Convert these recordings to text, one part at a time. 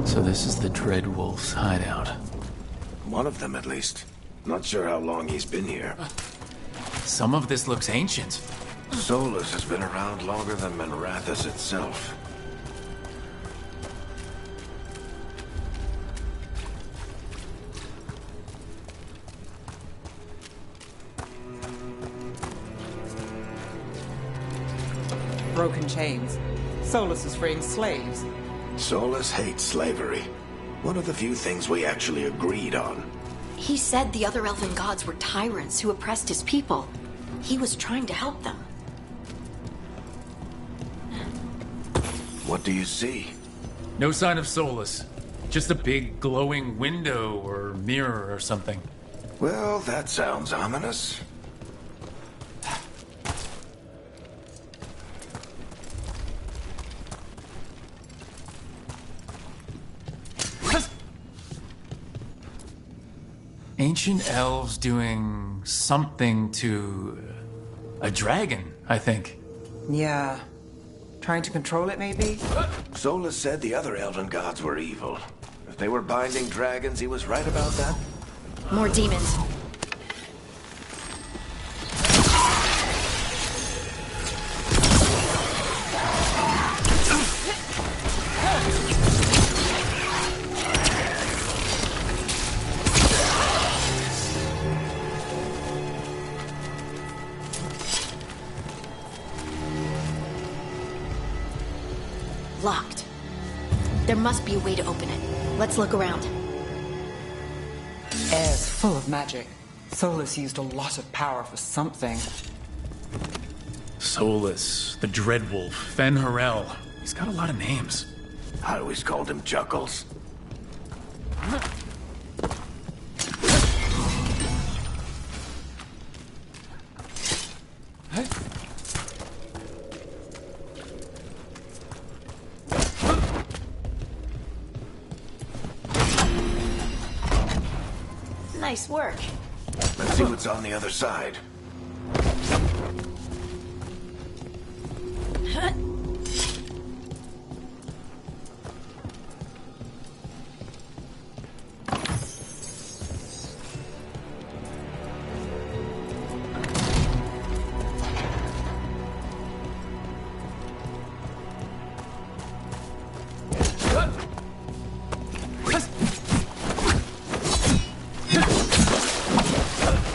So this is the Dread Wolf's hideout. One of them, at least. Not sure how long he's been here. Some of this looks ancient. Solus has been around longer than Minrathous itself. Broken chains. Solus is freeing slaves. Solus hates slavery. One of the few things we actually agreed on. He said the other elven gods were tyrants who oppressed his people. He was trying to help them. What do you see? No sign of Solus. Just a big glowing window or mirror or something. Well, that sounds ominous. Ancient elves doing something to a dragon, I think. Yeah. Trying to control it, maybe? Solus said the other elven gods were evil. If they were binding dragons, he was right about that. More demons. Locked. There must be a way to open it. Let's look around. Air's full of magic. Solus used a lot of power for something. Solus, the Dreadwolf, Fen Harel. He's got a lot of names. I always called him Chuckles. Nice work. Let's see what's on the other side.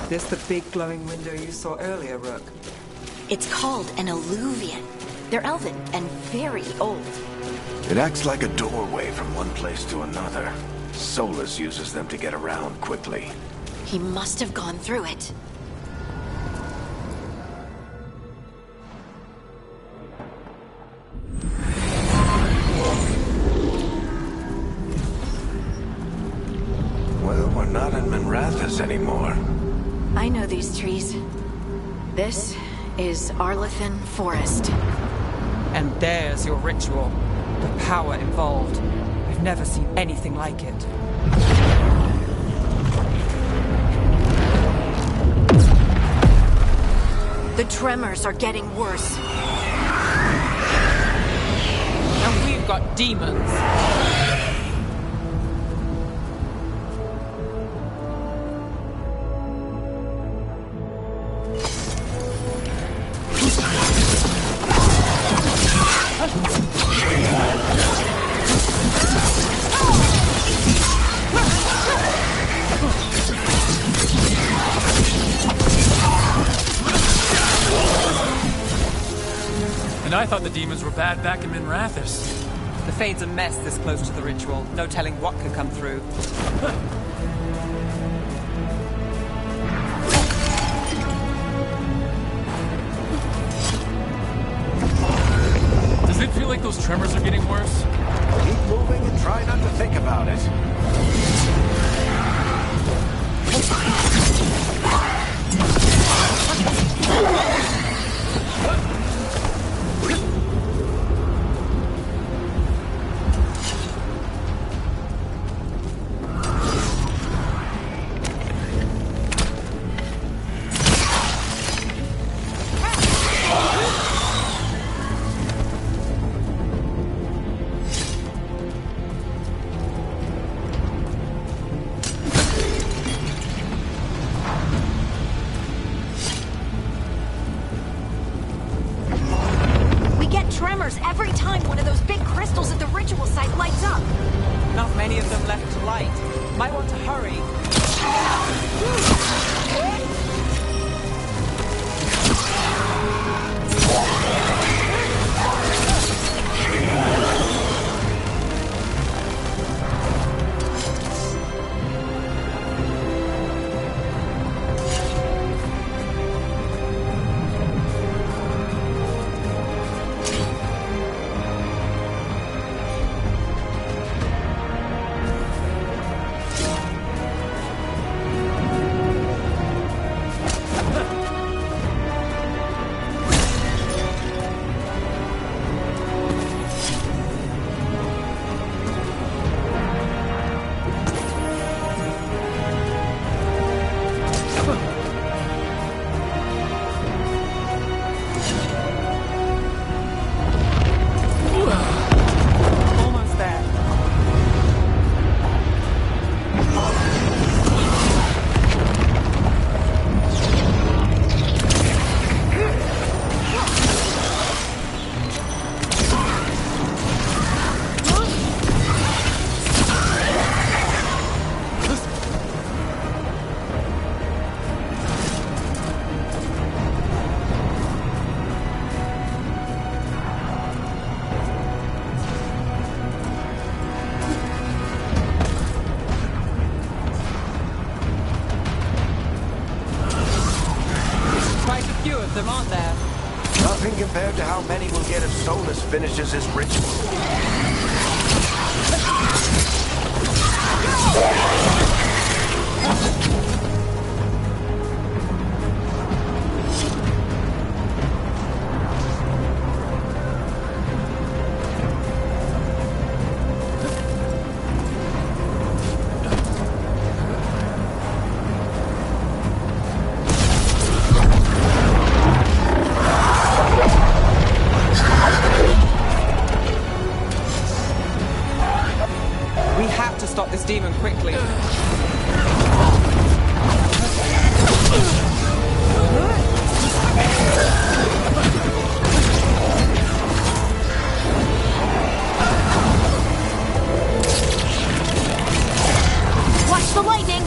This the big glowing window you saw earlier, Rook? It's called an alluvian. They're elven and very old. It acts like a doorway from one place to another. Solus uses them to get around quickly. He must have gone through it. Well, we're not in Minrathous anymore. I know these trees. This is Arlethan Forest. And there's your ritual. The power involved. I've never seen anything like it. The tremors are getting worse. And we've got demons. And I thought the demons were bad back in Minrathous. The Fade's a mess this close to the ritual. No telling what could come through. Does it feel like those tremors are getting worse? Keep moving and try not to think about it. Might want to hurry. Them, aren't there? Nothing compared to how many will get if Solus finishes his ritual. Stop this demon quickly. Watch the lightning!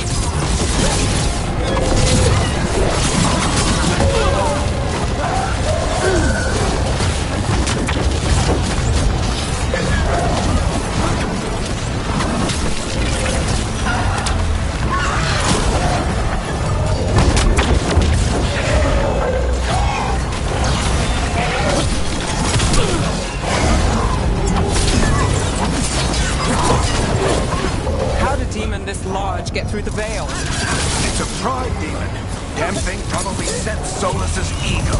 Get through the veil. It's a pride demon. Damn thing probably sets Solus's ego.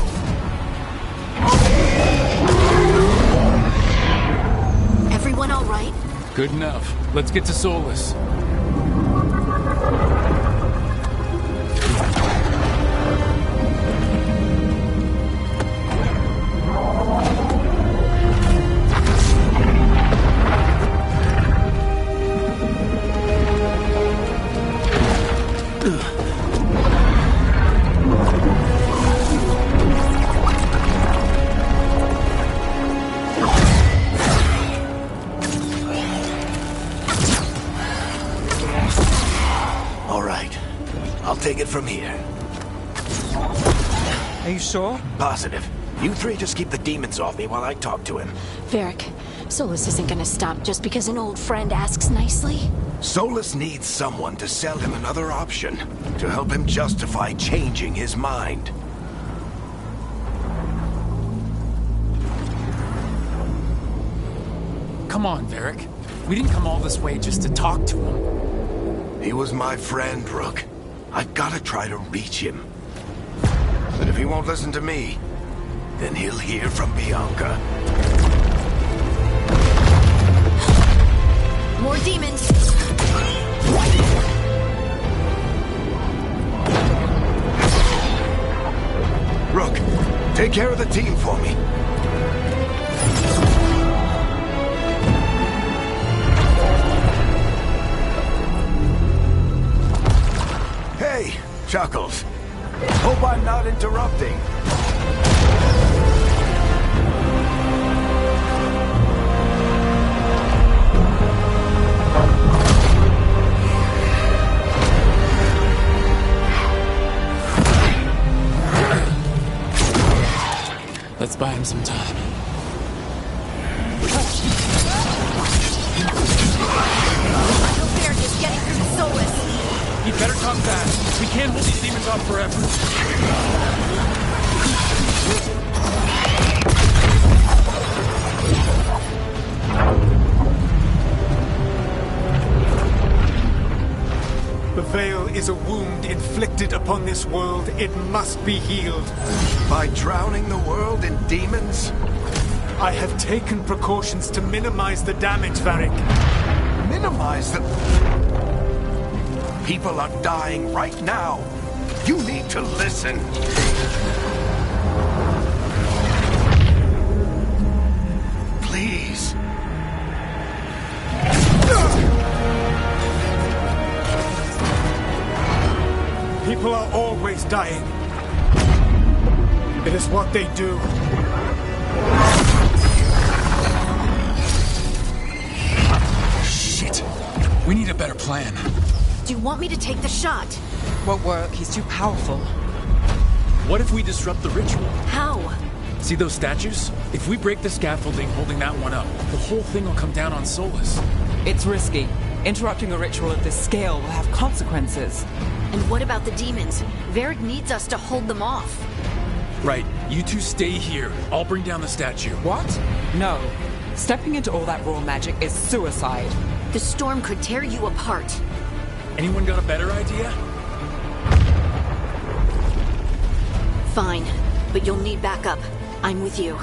Everyone all right? Good enough. Let's get to Solus. Take it from here. Are you sure? Positive. You three just keep the demons off me while I talk to him. Varric, Solus isn't gonna stop just because an old friend asks nicely. Solus needs someone to sell him another option, to help him justify changing his mind. Come on, Varric. We didn't come all this way just to talk to him. He was my friend, Rook. I've gotta try to reach him. But if he won't listen to me, then he'll hear from Bianca. More demons! Rook, take care of the team for me. Hey, Chuckles. Hope I'm not interrupting. some time. I hope they're just getting through the Solus. You better talk fast. We can't hold these demons off forever. The veil is a wound inflicted upon this world. It must be healed. By drowning the world in demons? I have taken precautions to minimize the damage, Varric. Minimize the... People are dying right now. You need to listen. Please. People are always dying. It is what they do. Shit. We need a better plan. Do you want me to take the shot? Won't work, he's too powerful. What if we disrupt the ritual? How? See those statues? If we break the scaffolding holding that one up, the whole thing will come down on Solus. It's risky. Interrupting a ritual of this scale will have consequences. And what about the demons? Varric needs us to hold them off. Right, you two stay here. I'll bring down the statue. What? No. Stepping into all that raw magic is suicide. The storm could tear you apart. Anyone got a better idea? Fine, but you'll need backup. I'm with you.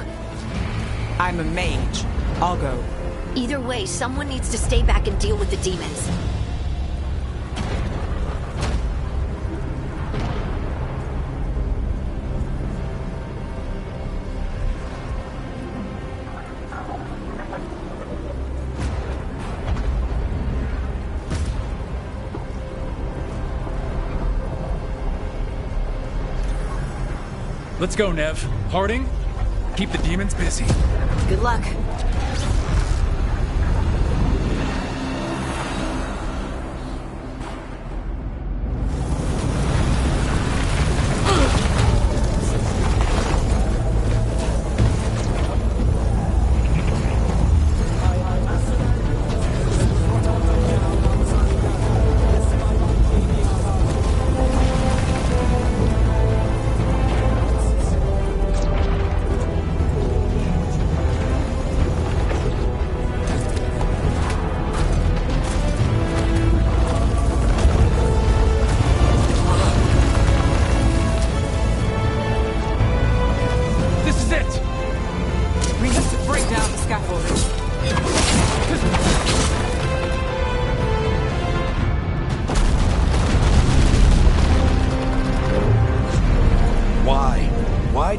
I'm a mage. I'll go. Either way, someone needs to stay back and deal with the demons. Let's go, Nev. Harding, keep the demons busy. Good luck.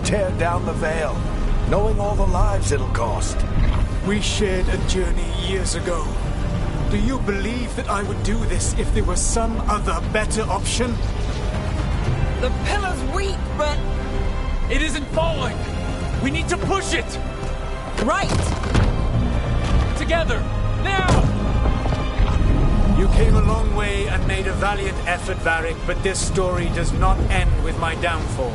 Tear down the veil, knowing all the lives it'll cost. We shared a journey years ago. Do you believe that I would do this if there was some other better option? The pillar's weak, but... It isn't falling! We need to push it! Right! Together! Now! You came a long way and made a valiant effort, Varric, but this story does not end with my downfall.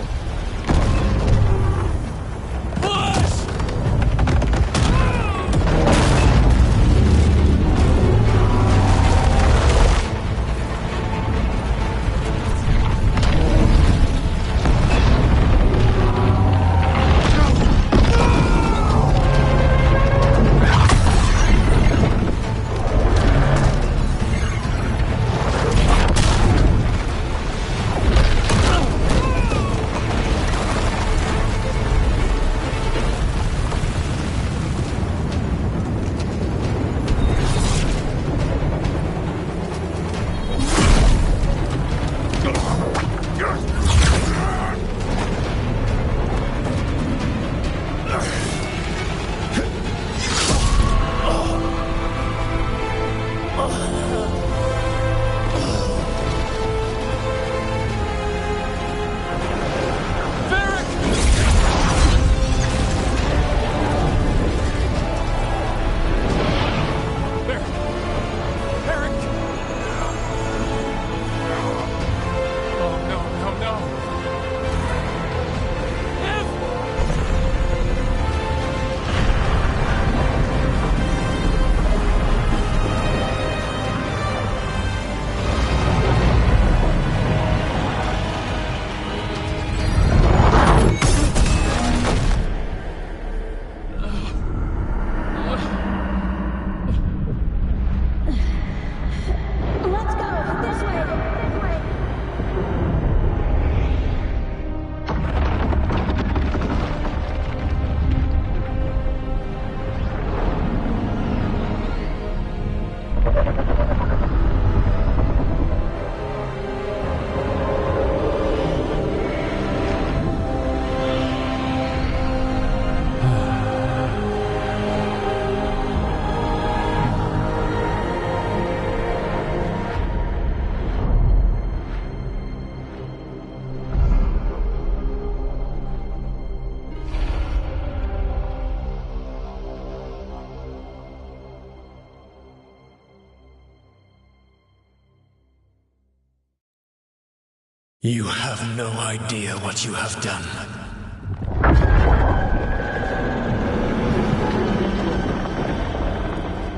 You have no idea what you have done.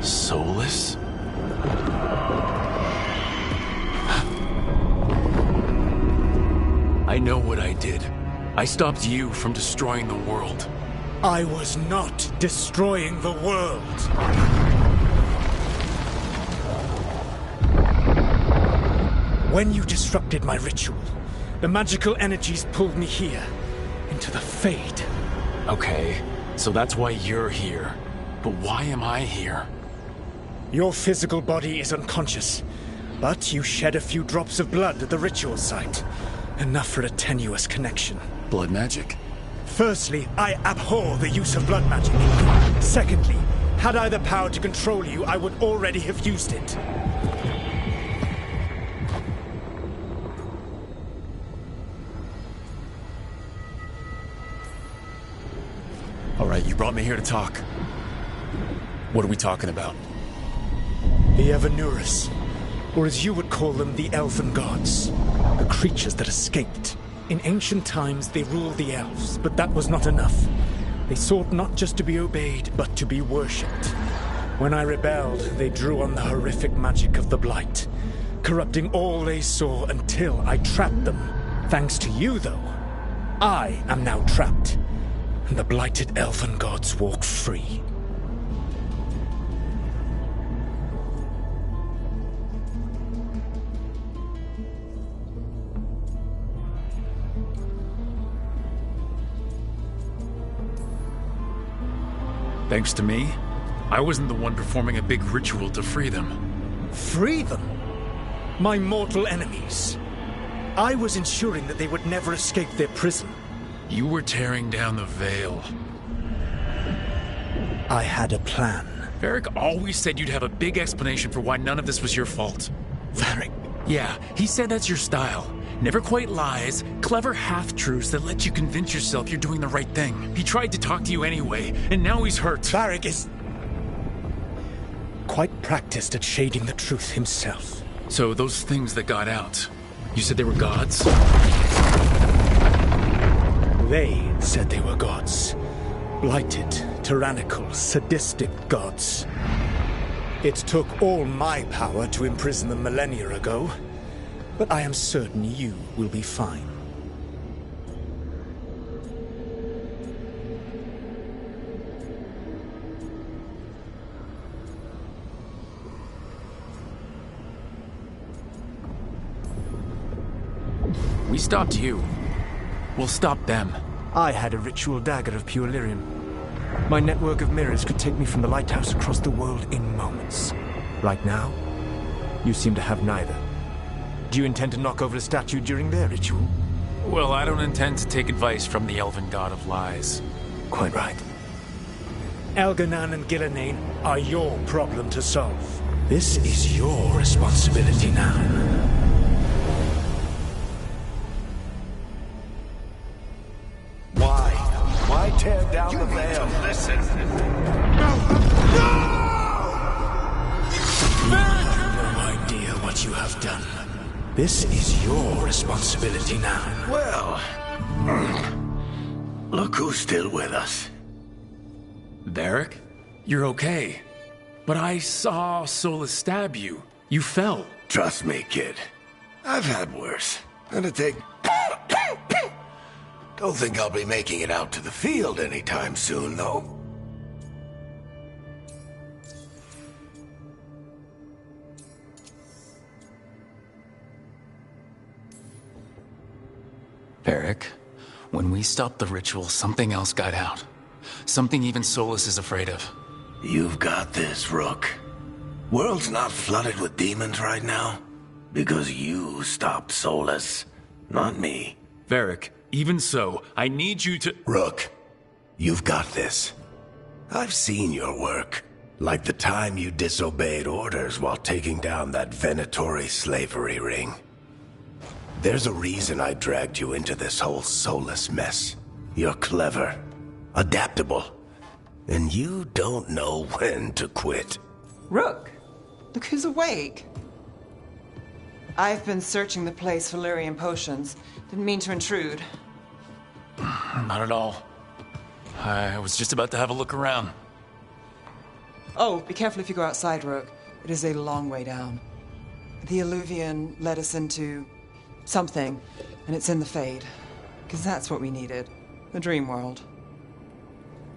Soulless? I know what I did. I stopped you from destroying the world. I was not destroying the world. When you disrupted my ritual, the magical energies pulled me here, into the Fade. Okay, so that's why you're here. But why am I here? Your physical body is unconscious, but you shed a few drops of blood at the ritual site. Enough for a tenuous connection. Blood magic? Firstly, I abhor the use of blood magic. Secondly, had I the power to control you, I would already have used it. All right, you brought me here to talk. What are we talking about? The Evanurus, or as you would call them, the Elven Gods. The creatures that escaped. In ancient times, they ruled the elves, but that was not enough. They sought not just to be obeyed, but to be worshipped. When I rebelled, they drew on the horrific magic of the Blight, corrupting all they saw until I trapped them. Thanks to you, though, I am now trapped, and the blighted Elven Gods walk free. Thanks to me, I wasn't the one performing a big ritual to free them. Free them? My mortal enemies. I was ensuring that they would never escape their prison. You were tearing down the veil. I had a plan. Varric always said you'd have a big explanation for why none of this was your fault. Varric? Yeah, he said that's your style. Never quite lies, clever half-truths that let you convince yourself you're doing the right thing. He tried to talk to you anyway, and now he's hurt. Varric is quite practiced at shading the truth himself. So those things that got out, you said they were gods? They said they were gods. Blighted, tyrannical, sadistic gods. It took all my power to imprison them millennia ago. But I am certain you will be fine. We stopped you. We'll stop them. I had a ritual dagger of pure lyrium. My network of mirrors could take me from the lighthouse across the world in moments. Right now, you seem to have neither. Do you intend to knock over a statue during their ritual? Well, I don't intend to take advice from the elven god of lies. Quite right. Elganan and Gillenane are your problem to solve. This is your responsibility now. Why tear down the veil? Listen. No idea what you have done. This is your responsibility now. Well, look who's still with us. Varric? You're okay. But I saw Solus stab you. You fell. Trust me, kid. I've had worse. Gonna take... Don't think I'll be making it out to the field anytime soon, though. Varric, when we stopped the ritual, something else got out. Something even Solus is afraid of. You've got this, Rook. World's not flooded with demons right now. Because you stopped Solus, not me. Varric, even so, I need you to— Rook, you've got this. I've seen your work. Like the time you disobeyed orders while taking down that Venatori slavery ring. There's a reason I dragged you into this whole Solus mess. You're clever, adaptable, and you don't know when to quit. Rook, look who's awake. I've been searching the place for lyrium potions. Didn't mean to intrude. Not at all. I was just about to have a look around. Oh, be careful if you go outside, Rogue. It is a long way down. The Illuvian led us into something, and it's in the Fade. Because that's what we needed. The dream world.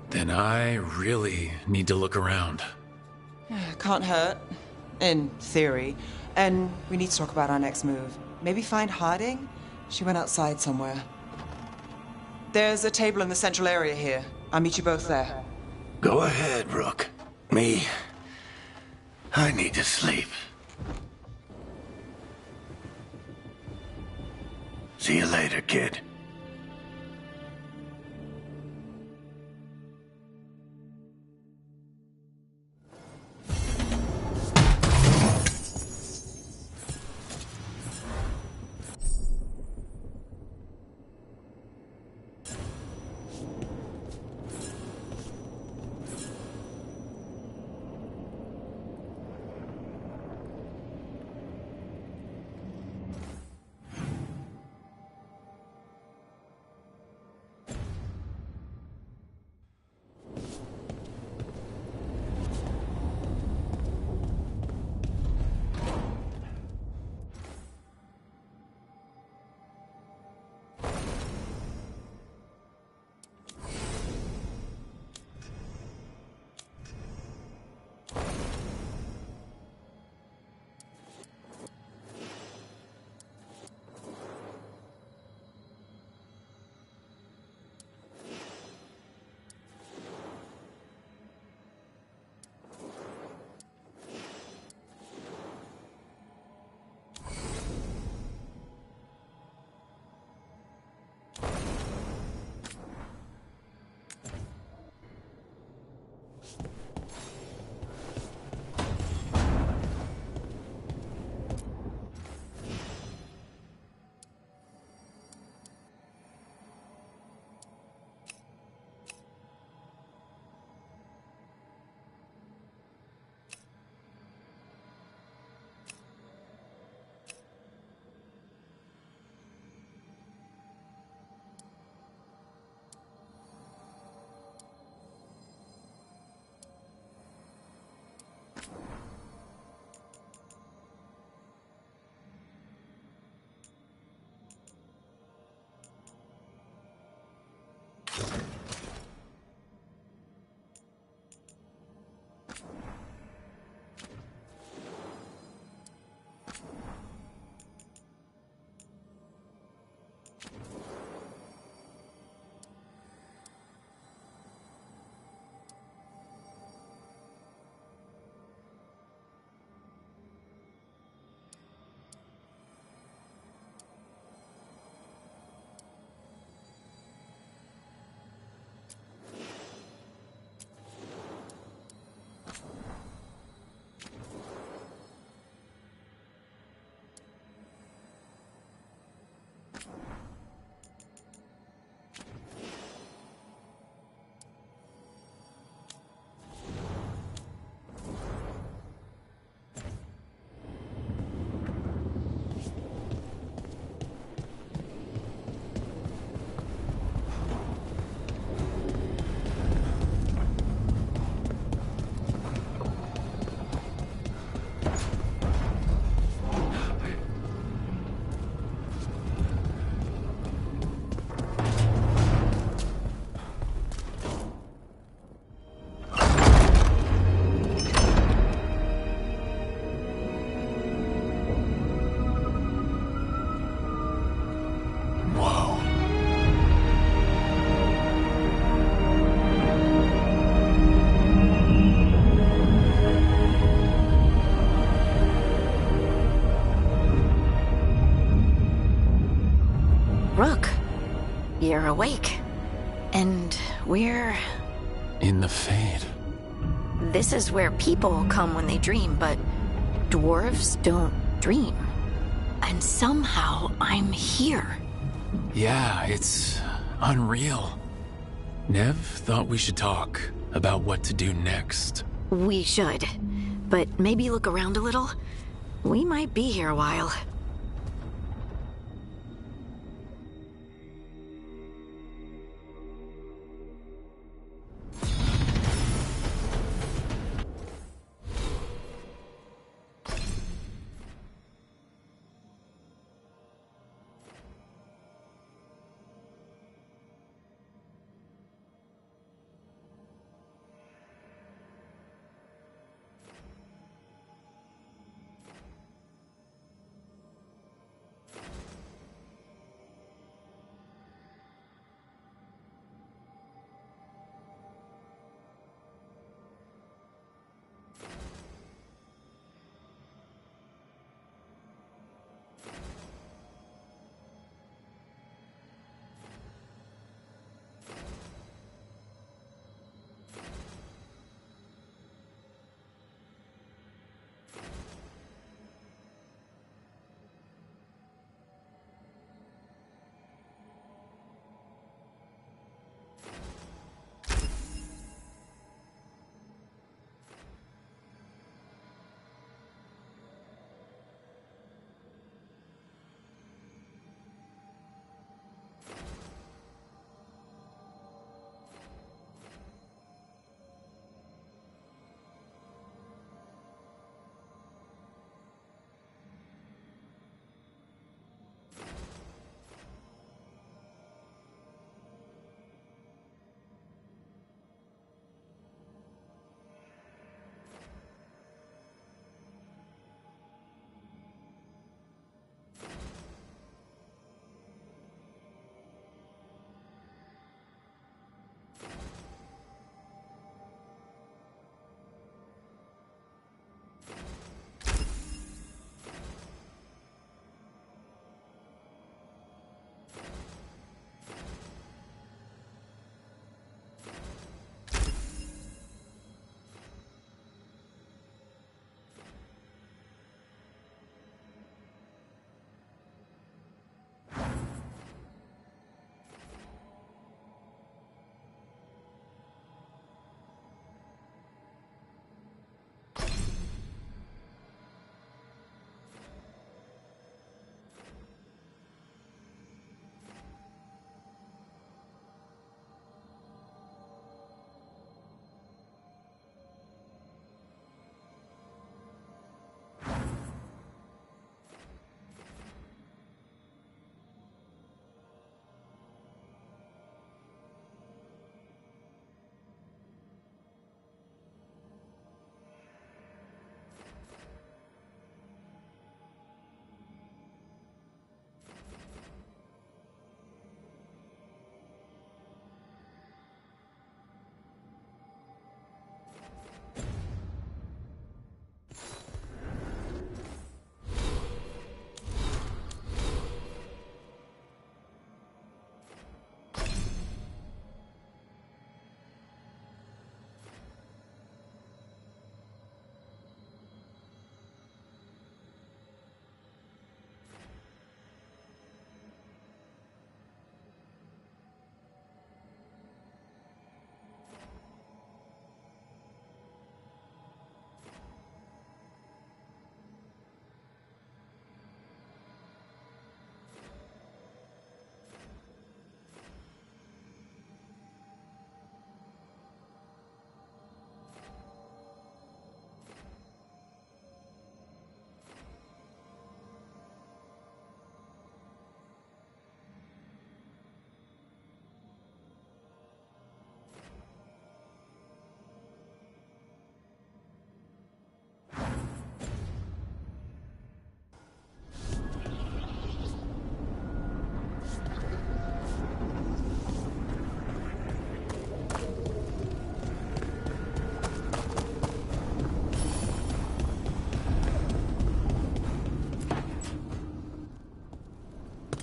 Then I really need to look around. Can't hurt. In theory. And we need to talk about our next move. Maybe find Harding? She went outside somewhere. There's a table in the central area here. I'll meet you both there. Go ahead, Rook. Me, I need to sleep. See you later, kid. Rook, you're awake. And we're... In the Fade. This is where people come when they dream, but dwarves don't dream. And somehow I'm here. Yeah, it's unreal. Nev thought we should talk about what to do next. We should. But maybe look around a little. We might be here a while.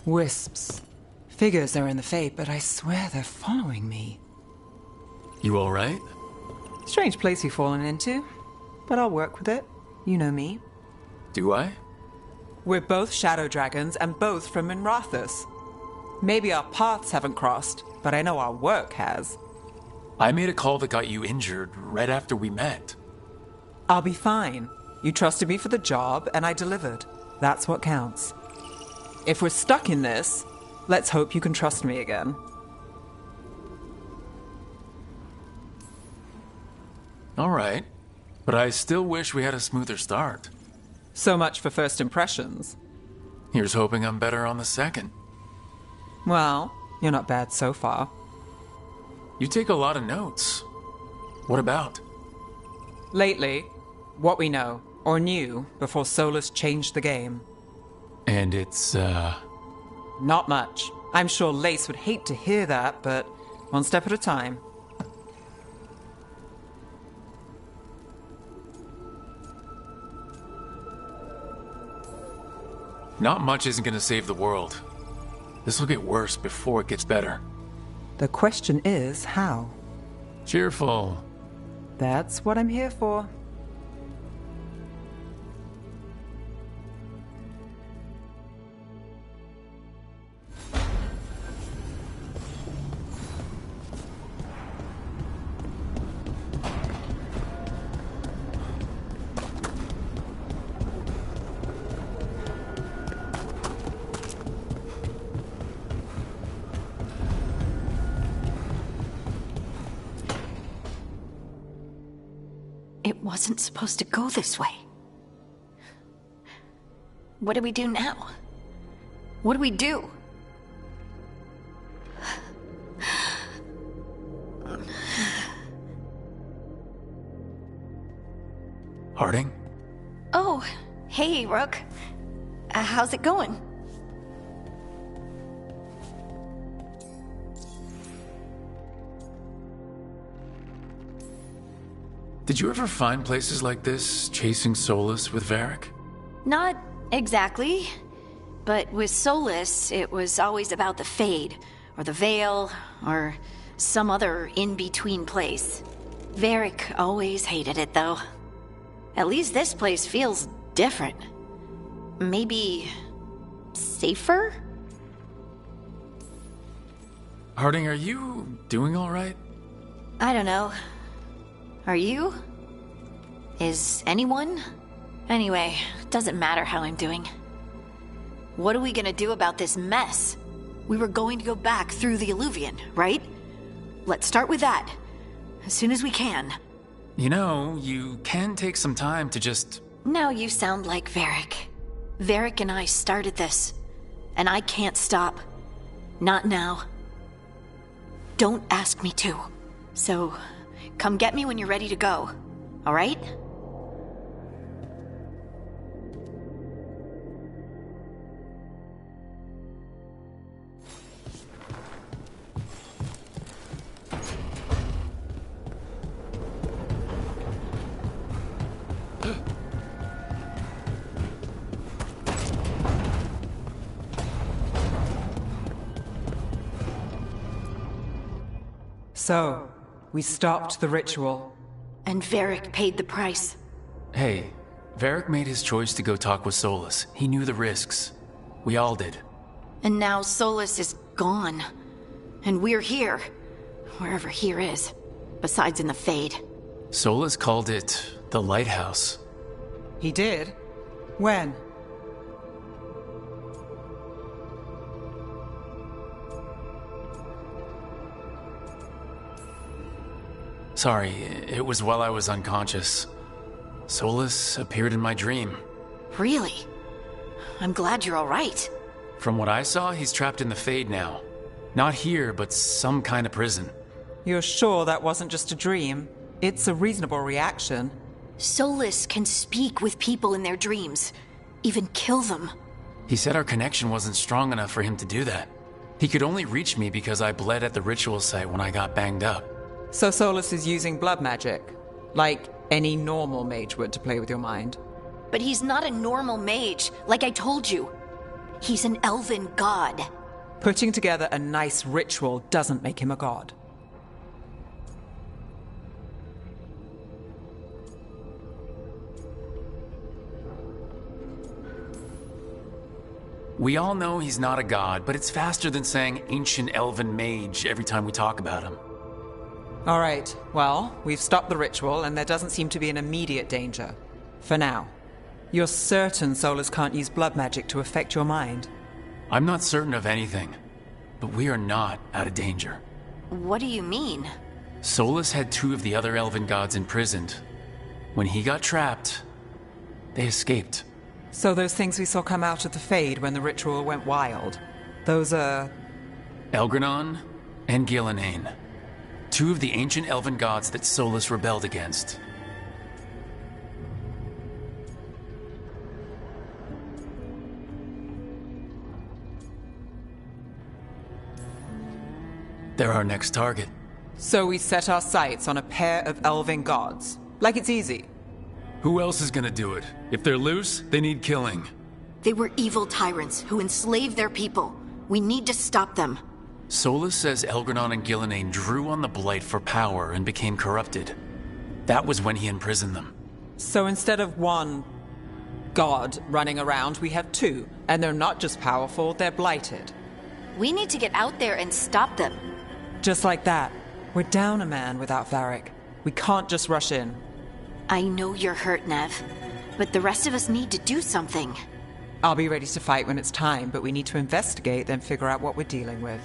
Wisps. Figures are in the Fade, but I swear they're following me. You alright? Strange place you've fallen into, but I'll work with it. You know me. Do I? We're both shadow dragons and both from Minrathous. Maybe our paths haven't crossed, but I know our work has. I made a call that got you injured right after we met. I'll be fine. You trusted me for the job, and I delivered. That's what counts. If we're stuck in this, let's hope you can trust me again. Alright, but I still wish we had a smoother start. So much for first impressions. Here's hoping I'm better on the second. Well, you're not bad so far. You take a lot of notes. What about? Lately, what we know, or knew, before Solus changed the game. And it's, Not much. I'm sure Lace would hate to hear that, but one step at a time. Not much isn't gonna save the world. This'll get worse before it gets better. The question is, how? Cheerful. That's what I'm here for. It wasn't supposed to go this way. What do we do now? What do we do? Harding? Oh, hey, Rook. How's it going? Did you ever find places like this, chasing Solus with Varric? Not exactly. But with Solus, it was always about the Fade, or the Veil, or some other in-between place. Varric always hated it, though. At least this place feels different. Maybe safer? Harding, are you doing alright? I don't know. Are you? Is anyone? Anyway, doesn't matter how I'm doing. What are we gonna do about this mess? We were going to go back through the Illuvian, right? Let's start with that. As soon as we can. You know, you can take some time to just... Now you sound like Varric. Varric and I started this. And I can't stop. Not now. Don't ask me to. So, come get me when you're ready to go. All right? So, we stopped the ritual. And Varric paid the price. Hey, Varric made his choice to go talk with Solus. He knew the risks. We all did. And now Solus is gone. And we're here. Wherever here is. Besides in the Fade. Solus called it the Lighthouse. He did? When? Sorry, it was while I was unconscious. Solus appeared in my dream. Really? I'm glad you're all right. From what I saw, he's trapped in the Fade now. Not here, but some kind of prison. You're sure that wasn't just a dream? It's a reasonable reaction. Solus can speak with people in their dreams. Even kill them. He said our connection wasn't strong enough for him to do that. He could only reach me because I bled at the ritual site when I got banged up. So Solus is using blood magic, like any normal mage would to play with your mind. But he's not a normal mage, like I told you. He's an elven god. Putting together a nice ritual doesn't make him a god. We all know he's not a god, but it's faster than saying ancient elven mage every time we talk about him. All right, well, we've stopped the ritual and there doesn't seem to be an immediate danger. For now. You're certain Solus can't use blood magic to affect your mind? I'm not certain of anything, but we are not out of danger. What do you mean? Solus had 2 of the other elven gods imprisoned. When he got trapped, they escaped. So those things we saw come out of the Fade when the ritual went wild, those are... Elgranon and Gillenane. 2 of the ancient elven gods that Solus rebelled against. They're our next target. So we set our sights on a pair of elven gods. Like it's easy. Who else is gonna do it? If they're loose, they need killing. They were evil tyrants who enslaved their people. We need to stop them. Solus says Elgranon and Gillenane drew on the Blight for power and became corrupted. That was when he imprisoned them. So instead of one god running around, we have 2. And they're not just powerful, they're blighted. We need to get out there and stop them. Just like that. We're down a man without Varric. We can't just rush in. I know you're hurt, Nev, but the rest of us need to do something. I'll be ready to fight when it's time, but we need to investigate, then figure out what we're dealing with.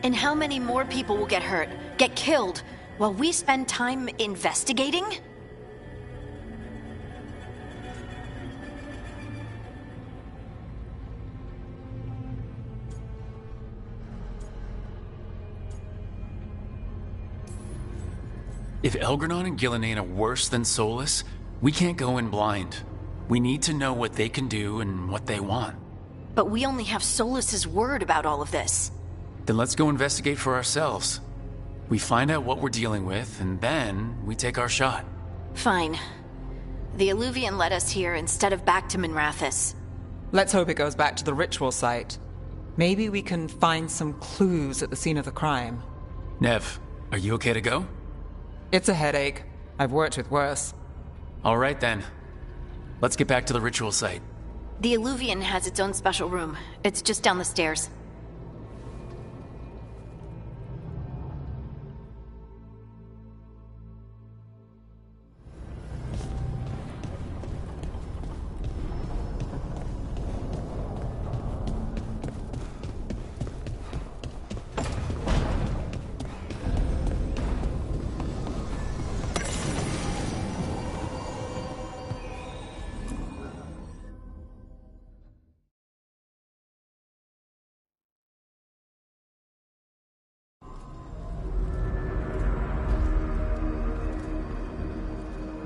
And how many more people will get hurt, get killed, while we spend time investigating? If Elgranon and Gillenane are worse than Solus, we can't go in blind. We need to know what they can do and what they want. But we only have Solus's word about all of this. Then let's go investigate for ourselves. We find out what we're dealing with, and then we take our shot. Fine. The Illuvian led us here instead of back to Minrathous. Let's hope it goes back to the ritual site. Maybe we can find some clues at the scene of the crime. Nev, are you okay to go? It's a headache. I've worked with worse. All right then. Let's get back to the ritual site. The Illuvian has its own special room. It's just down the stairs.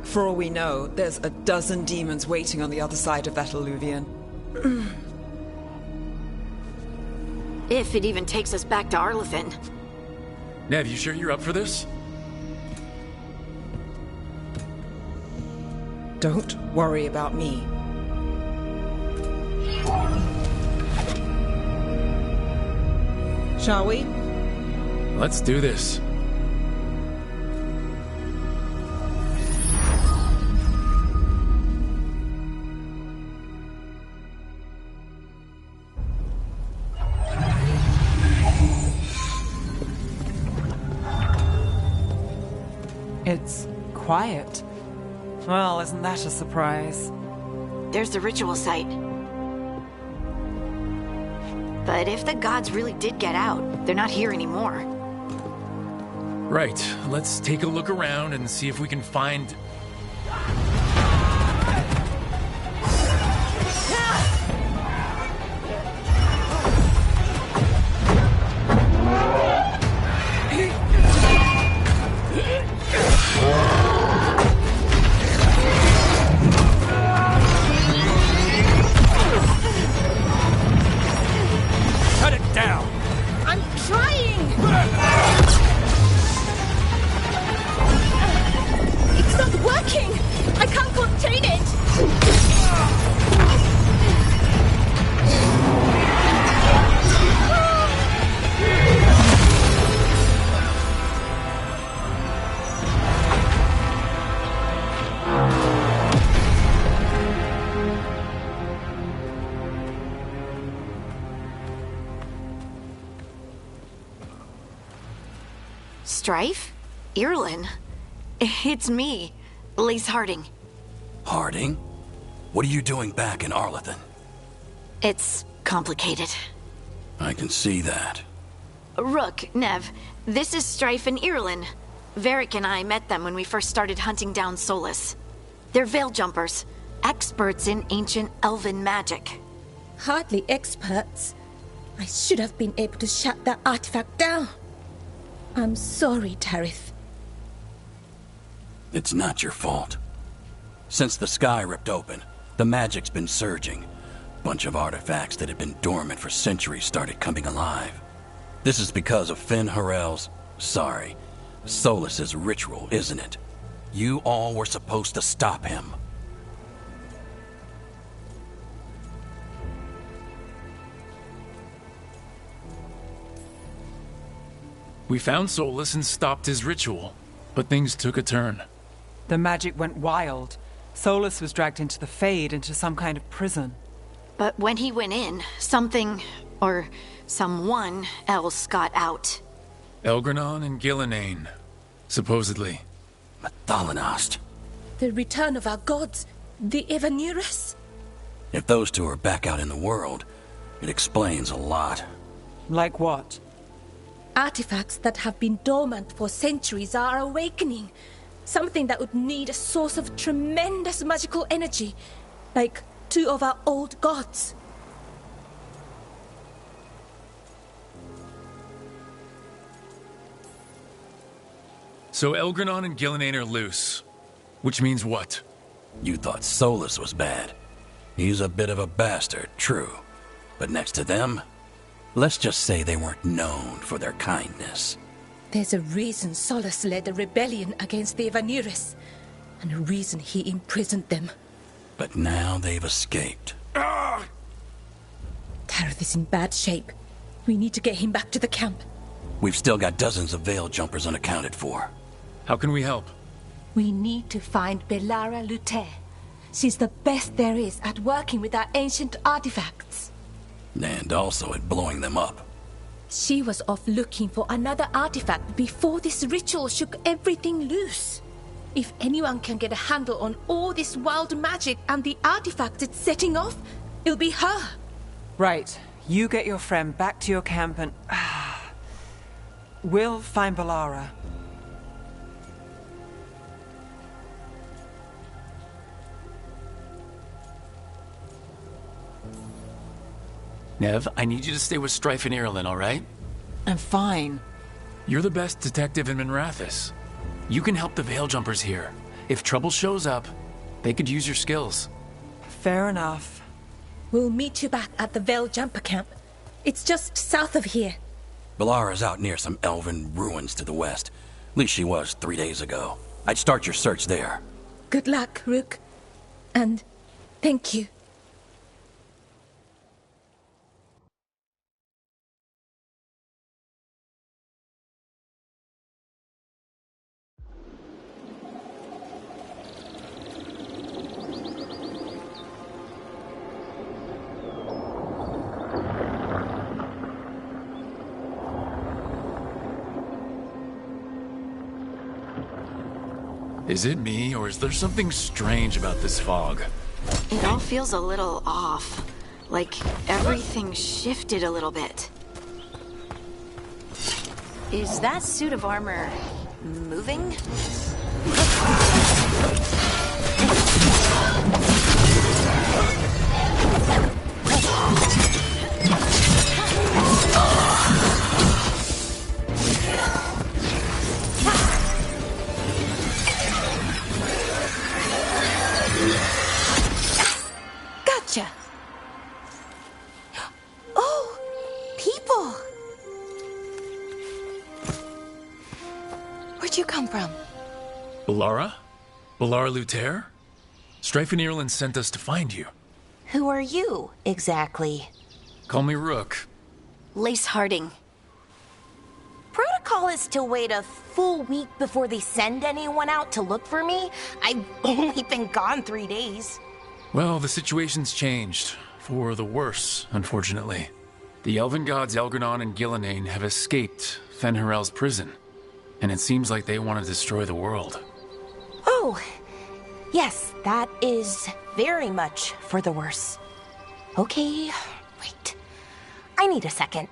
For all we know, there's a dozen demons waiting on the other side of that Illuvian. If it even takes us back to Arlithin. Nev, you sure you're up for this? Don't worry about me. Shall we? Let's do this. It's quiet. Well, isn't that a surprise? There's the ritual site. But if the gods really did get out, they're not here anymore. Right, let's take a look around and see if we can find... Cut it down! I'm trying! It's not Strife? Irlin? It's me, Lace Harding. Harding? What are you doing back in Arlethan? It's complicated. I can see that. Rook, Nev, this is Strife and Irlin. Varric and I met them when we first started hunting down Solus. They're veil jumpers, experts in ancient elven magic. Hardly experts. I should have been able to shut that artifact down. I'm sorry, Tarith. It's not your fault. Since the sky ripped open, the magic's been surging. Bunch of artifacts that had been dormant for centuries started coming alive. This is because of Solus's ritual, isn't it? You all were supposed to stop him. We found Solus and stopped his ritual, but things took a turn. The magic went wild. Solus was dragged into the Fade, into some kind of prison. But when he went in, something, or someone else got out. Elgranon and Gillenane, supposedly. Mathalanost. The return of our gods, the Evanurus. If those two are back out in the world, it explains a lot. Like what? Artifacts that have been dormant for centuries are awakening. Something that would need a source of tremendous magical energy, like two of our old gods. So Elgranon and Gillenane are loose. Which means what? You thought Solus was bad. He's a bit of a bastard, true. But next to them, let's just say they weren't known for their kindness. There's a reason Solus led a rebellion against the Evanurus, and a reason he imprisoned them. But now they've escaped. Ah! Tarith is in bad shape. We need to get him back to the camp. We've still got dozens of veil jumpers unaccounted for. How can we help? We need to find Belara Luther. She's the best there is at working with our ancient artifacts. And also at blowing them up. She was off looking for another artifact before this ritual shook everything loose. If anyone can get a handle on all this wild magic and the artifacts it's setting off, it'll be her. Right. You get your friend back to your camp and... we'll find Belara. Nev, I need you to stay with Strife and Irlin, all right? I'm fine. You're the best detective in Minrathous. You can help the veil jumpers here. If trouble shows up, they could use your skills. Fair enough. We'll meet you back at the Veil Jumper camp. It's just south of here. Belara's out near some elven ruins to the west. At least she was 3 days ago. I'd start your search there. Good luck, Rook. And thank you. Is it me, or is there something strange about this fog? It all feels a little off. Like everything shifted a little bit. Is that suit of armor moving? Gotcha. Oh, people. Where'd you come from? Belara? Belara Luther? Strife and Irlin sent us to find you. Who are you, exactly? Call me Rook. Lace Harding. Protocol is to wait a full week before they send anyone out to look for me. I've only been gone 3 days. Well, the situation's changed. For the worse, unfortunately. The elven gods Elgranon and Gillenane have escaped Fen'Harel's prison. And it seems like they want to destroy the world. Oh, yes, that is very much for the worse. Okay, wait. I need a second.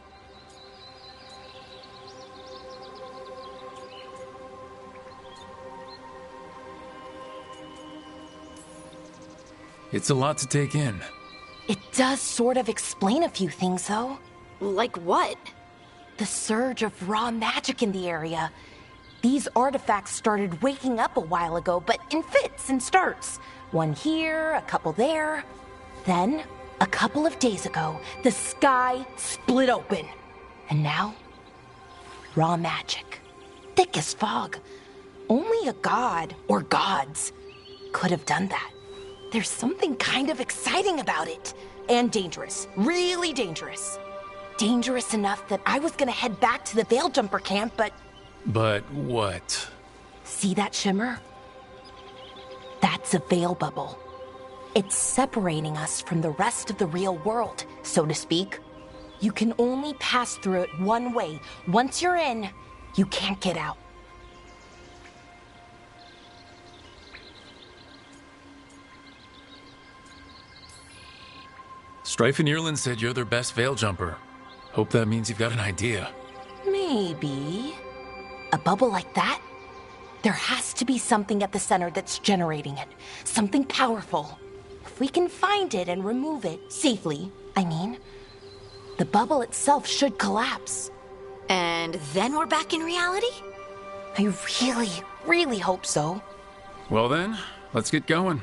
It's a lot to take in. It does sort of explain a few things, though. Like what? The surge of raw magic in the area. These artifacts started waking up a while ago, but in fits and starts. One here, a couple there. Then, a couple of days ago, the sky split open. And now, raw magic. Thick as fog. Only a god, or gods, could have done that. There's something kind of exciting about it. And dangerous. Really dangerous. Dangerous enough that I was gonna head back to the Veil Jumper camp, but... But what? See that shimmer? That's a veil bubble. It's separating us from the rest of the real world, so to speak. You can only pass through it one way. Once you're in, you can't get out. Strife and Irlin said you're their best veil jumper. Hope that means you've got an idea. Maybe. A bubble like that? There has to be something at the center that's generating it. Something powerful. If we can find it and remove it, safely, I mean, the bubble itself should collapse. And then we're back in reality? I really, really hope so. Well then, let's get going.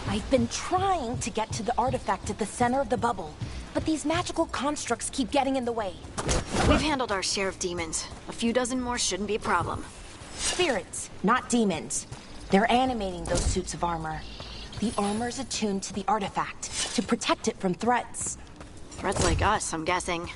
I've been trying to get to the artifact at the center of the bubble, but these magical constructs keep getting in the way. We've handled our share of demons. A few dozen more shouldn't be a problem. Spirits, not demons. They're animating those suits of armor. The armor's attuned to the artifact to protect it from threats. Threats like us, I'm guessing.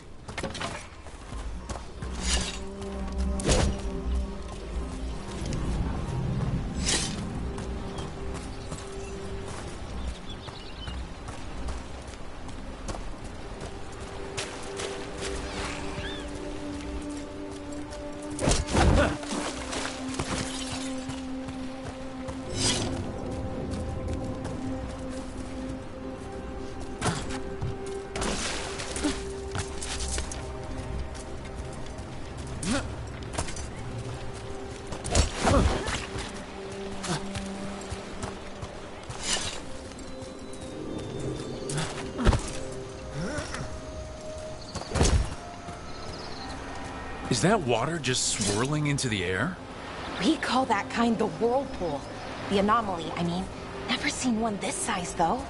Is that water just swirling into the air? We call that kind the whirlpool. The anomaly, I mean. Never seen one this size, though.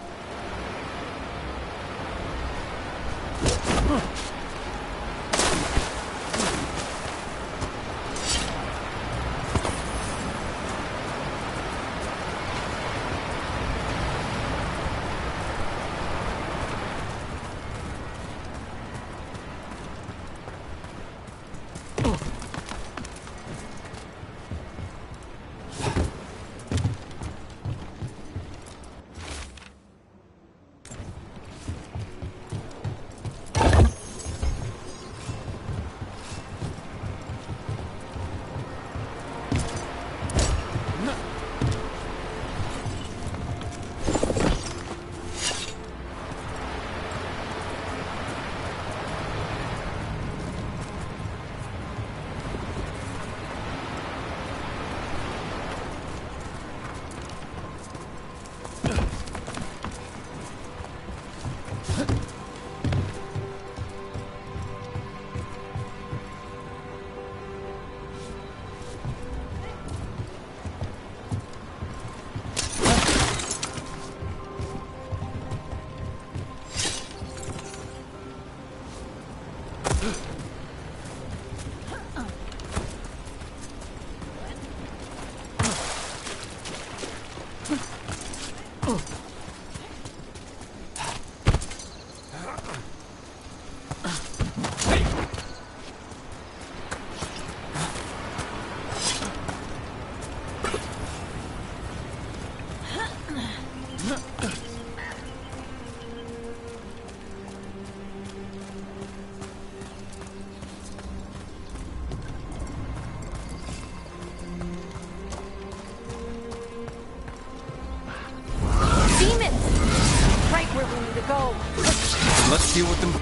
Let's deal with them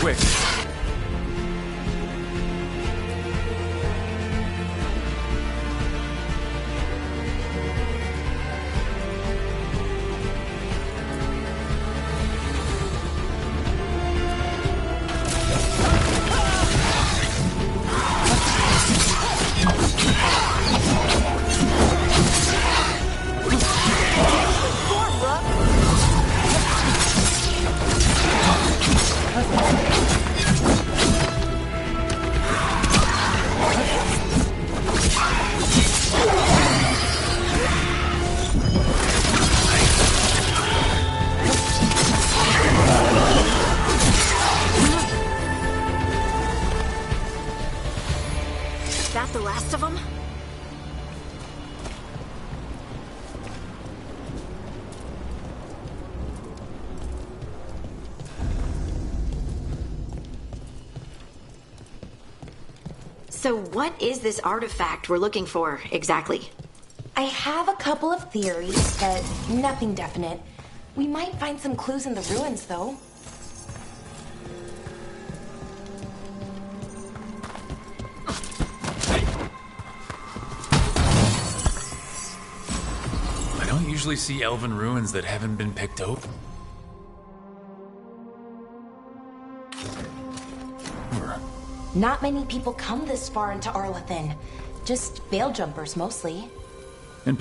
quick. That the last of them? So what is this artifact we're looking for, exactly? I have a couple of theories, but nothing definite. We might find some clues in the ruins, though. I don't usually see elven ruins that haven't been picked open. Not many people come this far into Arlathan. Just veil jumpers, mostly. And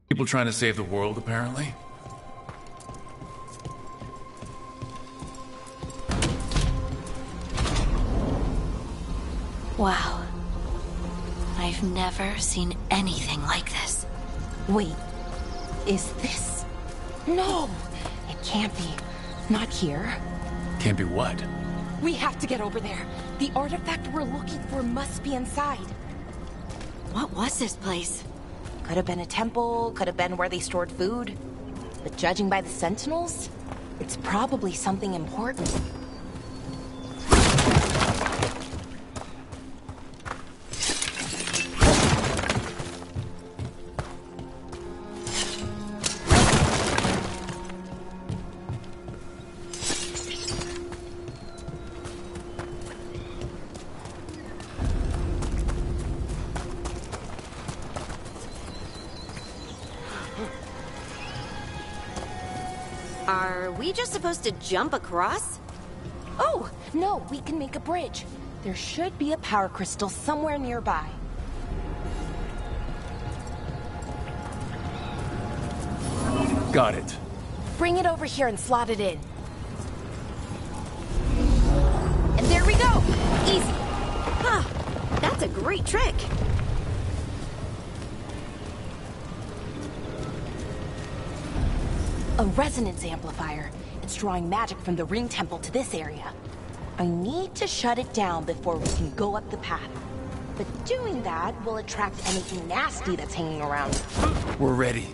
people trying to save the world, apparently. Wow. I've never seen anything like this. Wait, is this? No, it can't be. Not here. Can't be what? We have to get over there. The artifact we're looking for must be inside. What was this place? Could have been a temple, could have been where they stored food. But judging by the sentinels, it's probably something important. Are we just supposed to jump across? Oh, no, we can make a bridge. There should be a power crystal somewhere nearby. Got it. Bring it over here and slot it in. And there we go! Easy. Huh. That's a great trick. A resonance amplifier. It's drawing magic from the ring temple to this area. I need to shut it down before we can go up the path. But doing that will attract anything nasty that's hanging around. We're ready.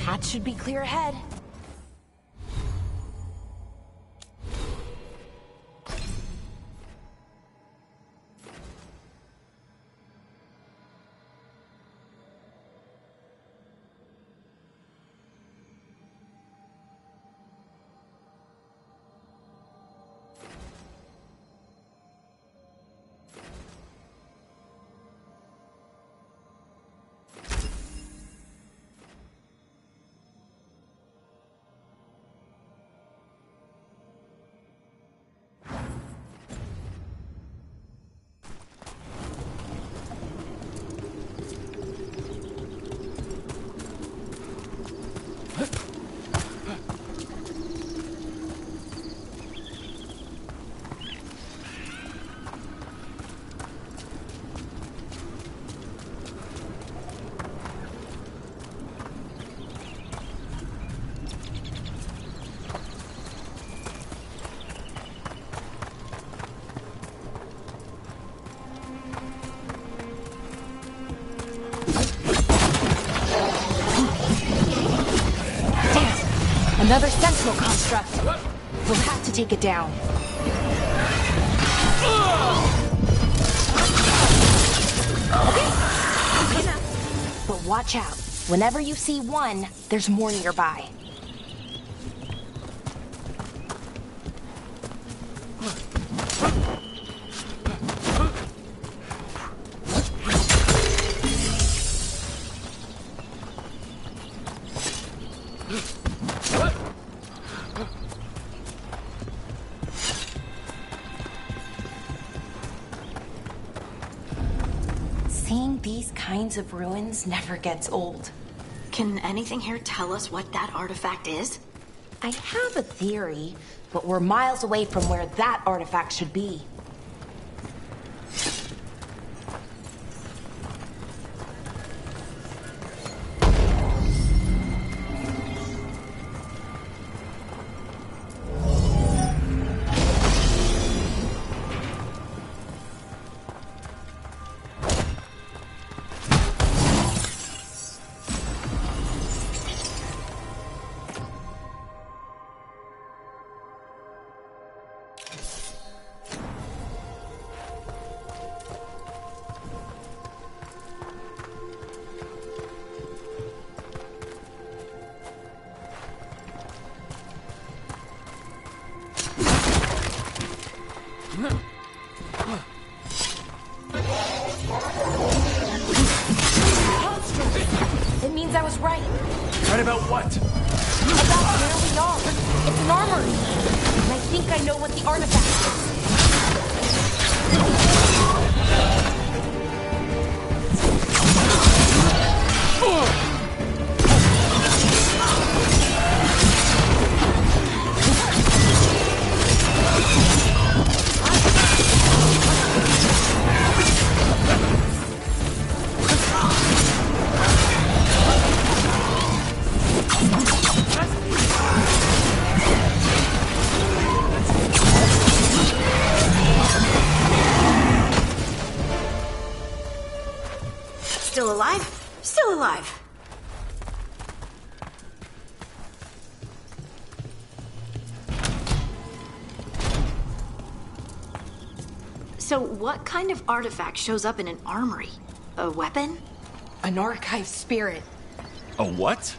That should be clear ahead. Another sentinel construct. We'll have to take it down. Okay. But watch out. Whenever you see one, there's more nearby. Seeing these kinds of ruins never gets old. Can anything here tell us what that artifact is? I have a theory, but we're miles away from where that artifact should be. It means I was right. Right about what? About where we are. It's an armory. And I think I know what the artifact is. Still alive? Still alive. So what kind of artifact shows up in an armory? A weapon? An archive spirit. A what?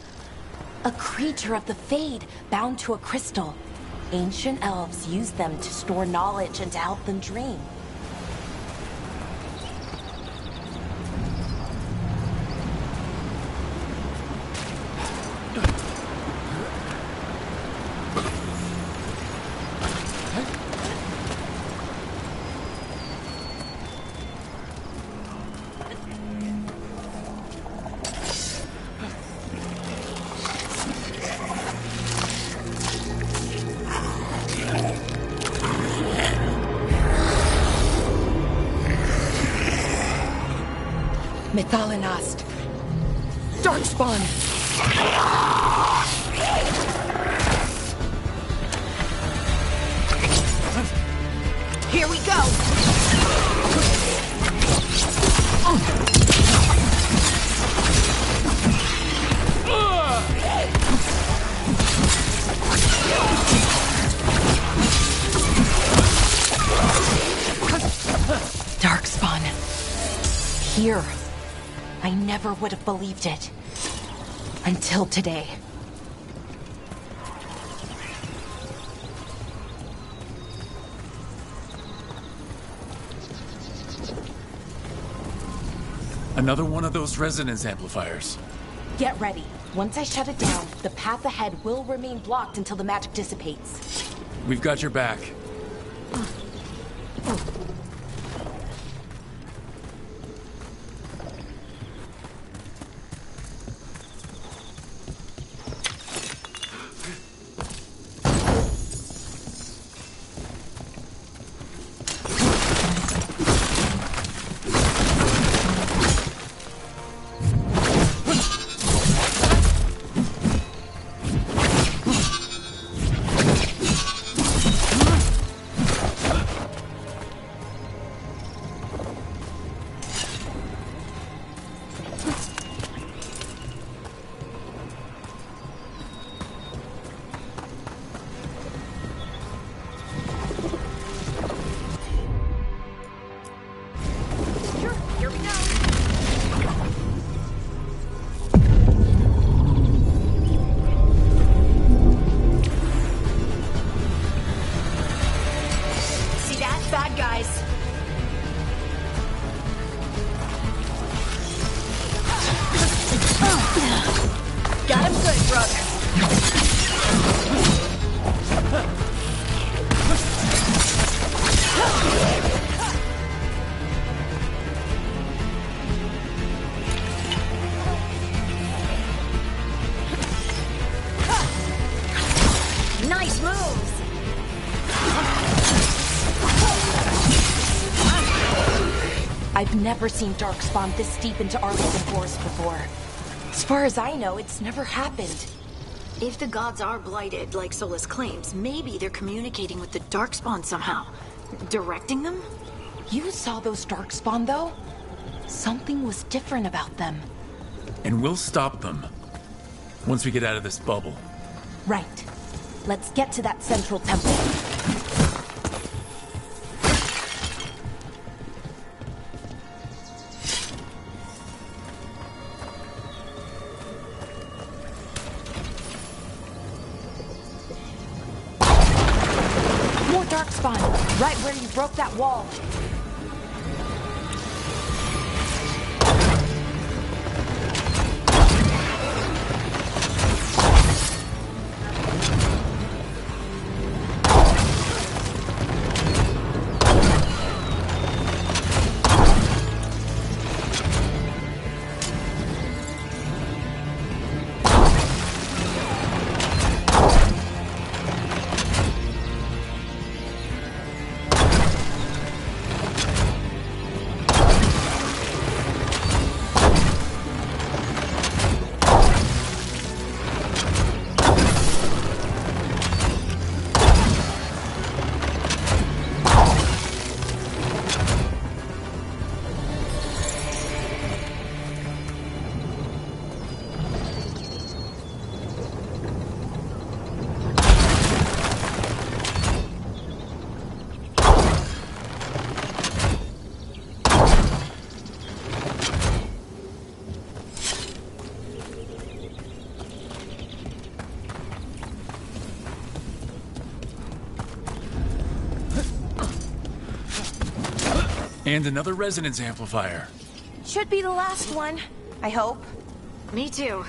A creature of the Fade, bound to a crystal. Ancient elves use them to store knowledge and to help them dream. Methalinast. Darkspawn. Here we go. here. I never would have believed it. Until today. Another one of those resonance amplifiers. Get ready. Once I shut it down, the path ahead will remain blocked until the magic dissipates. We've got your back. Nice moves! I've never seen Darkspawn this deep into Arlington Forest before. As far as I know, it's never happened. If the gods are blighted, like Solus claims, maybe they're communicating with the Darkspawn somehow. Directing them? You saw those Darkspawn, though? Something was different about them. And we'll stop them. Once we get out of this bubble. Right. Let's get to that central temple. More Darkspawn, right where you broke that wall. And another resonance amplifier. Should be the last one, I hope. Me too.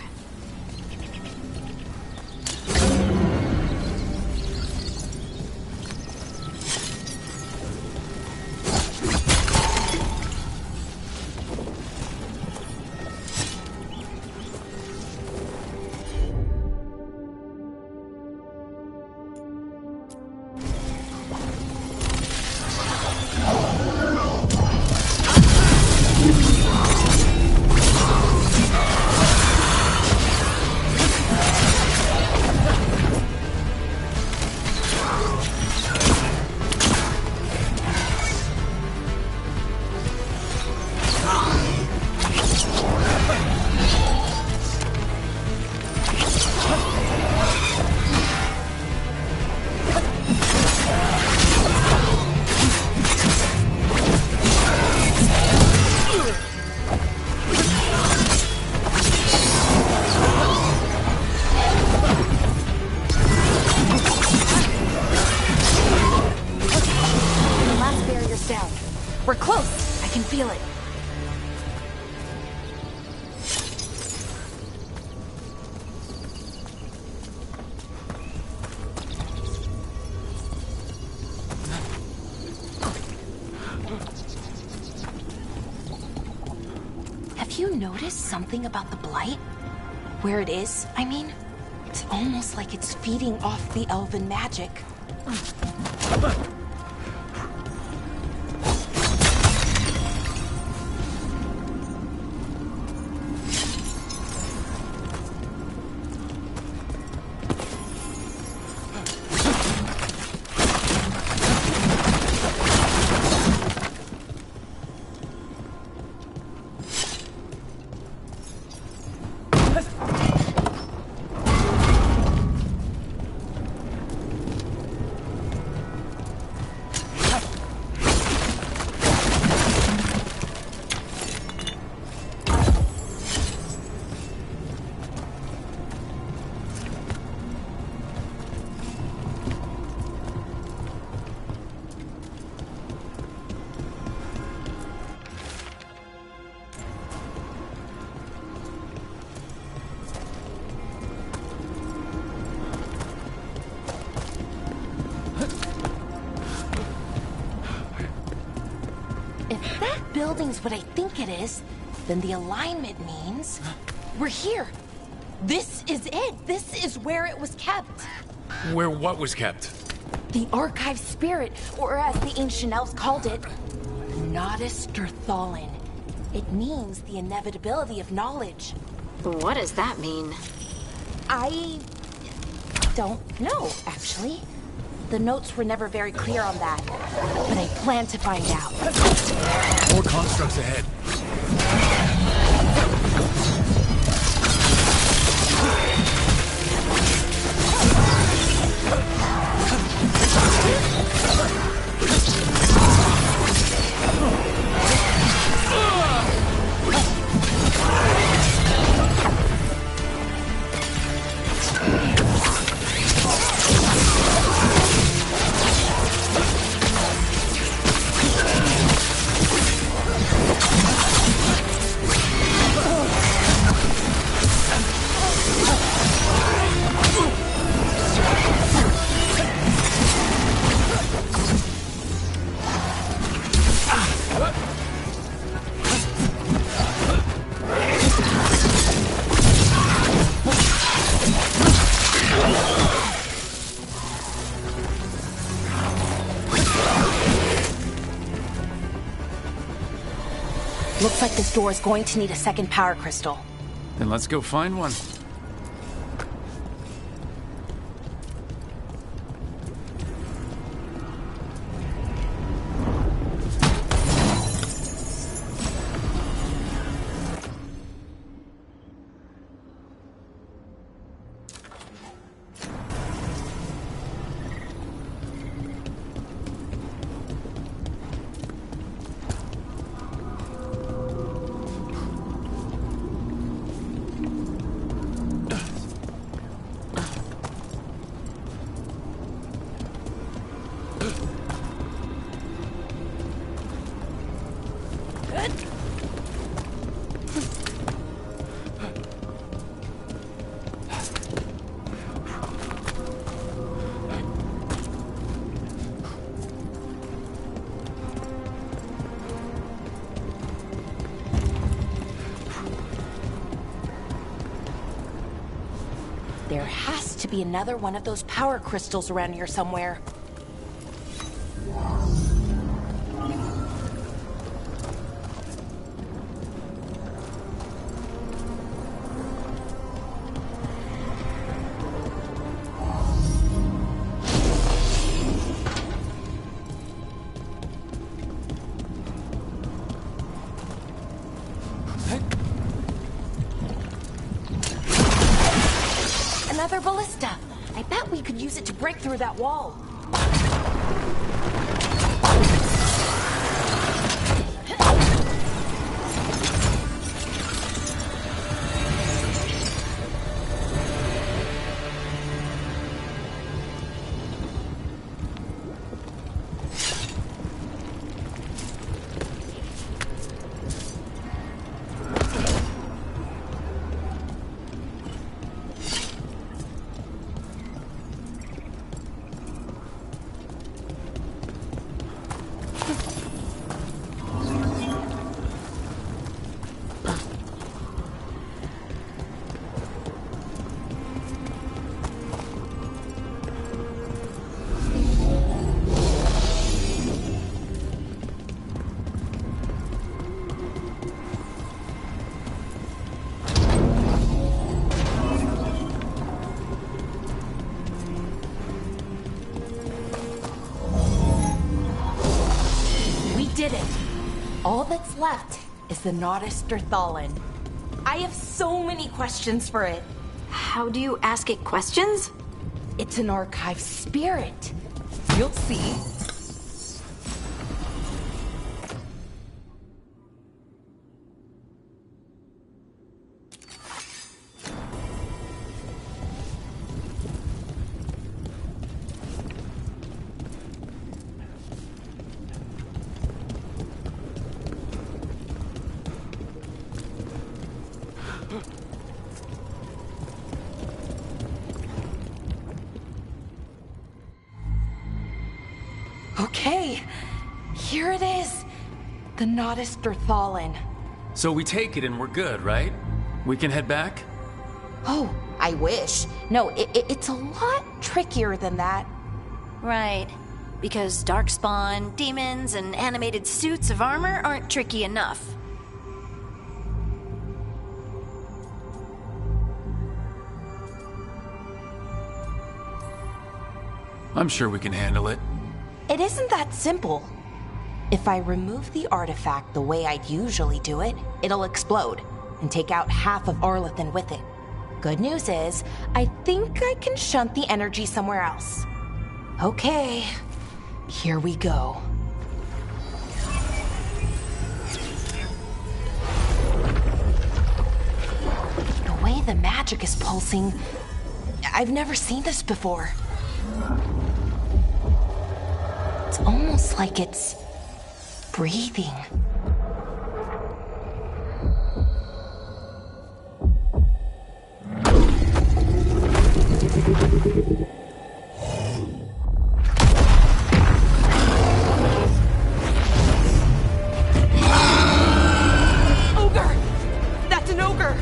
feel it. Have you noticed something about the blight? Where it is, I mean? It's almost like it's feeding off the elven magic. If that building's what I think it is, then the alignment means we're here. This is it. This is where it was kept. Where what was kept? The archive spirit, or as the ancient elves called it, Nodus Durthalin. It means the inevitability of knowledge. What does that mean? I don't know, actually. The notes were never very clear on that, but I plan to find out. More constructs ahead. Looks like this door is going to need a second power crystal. Then let's go find one. There has to be another one of those power crystals around here somewhere. Another ballista. I bet we could use it to break through that wall. All that's left is the Nodus Derthalin. I have so many questions for it. How do you ask it questions? It's an archive spirit. You'll see. Okay, here it is. The Nodus Derthalin. So we take it and we're good, right? We can head back? Oh, I wish. No, it's a lot trickier than that. Right. Because darkspawn, demons, and animated suits of armor aren't tricky enough. I'm sure we can handle it. It isn't that simple. If I remove the artifact the way I'd usually do it, it'll explode and take out half of Arlethan with it. Good news is, I think I can shunt the energy somewhere else. Okay, here we go. The way the magic is pulsing, I've never seen this before. It's almost like it's breathing. Ogre! That's an ogre!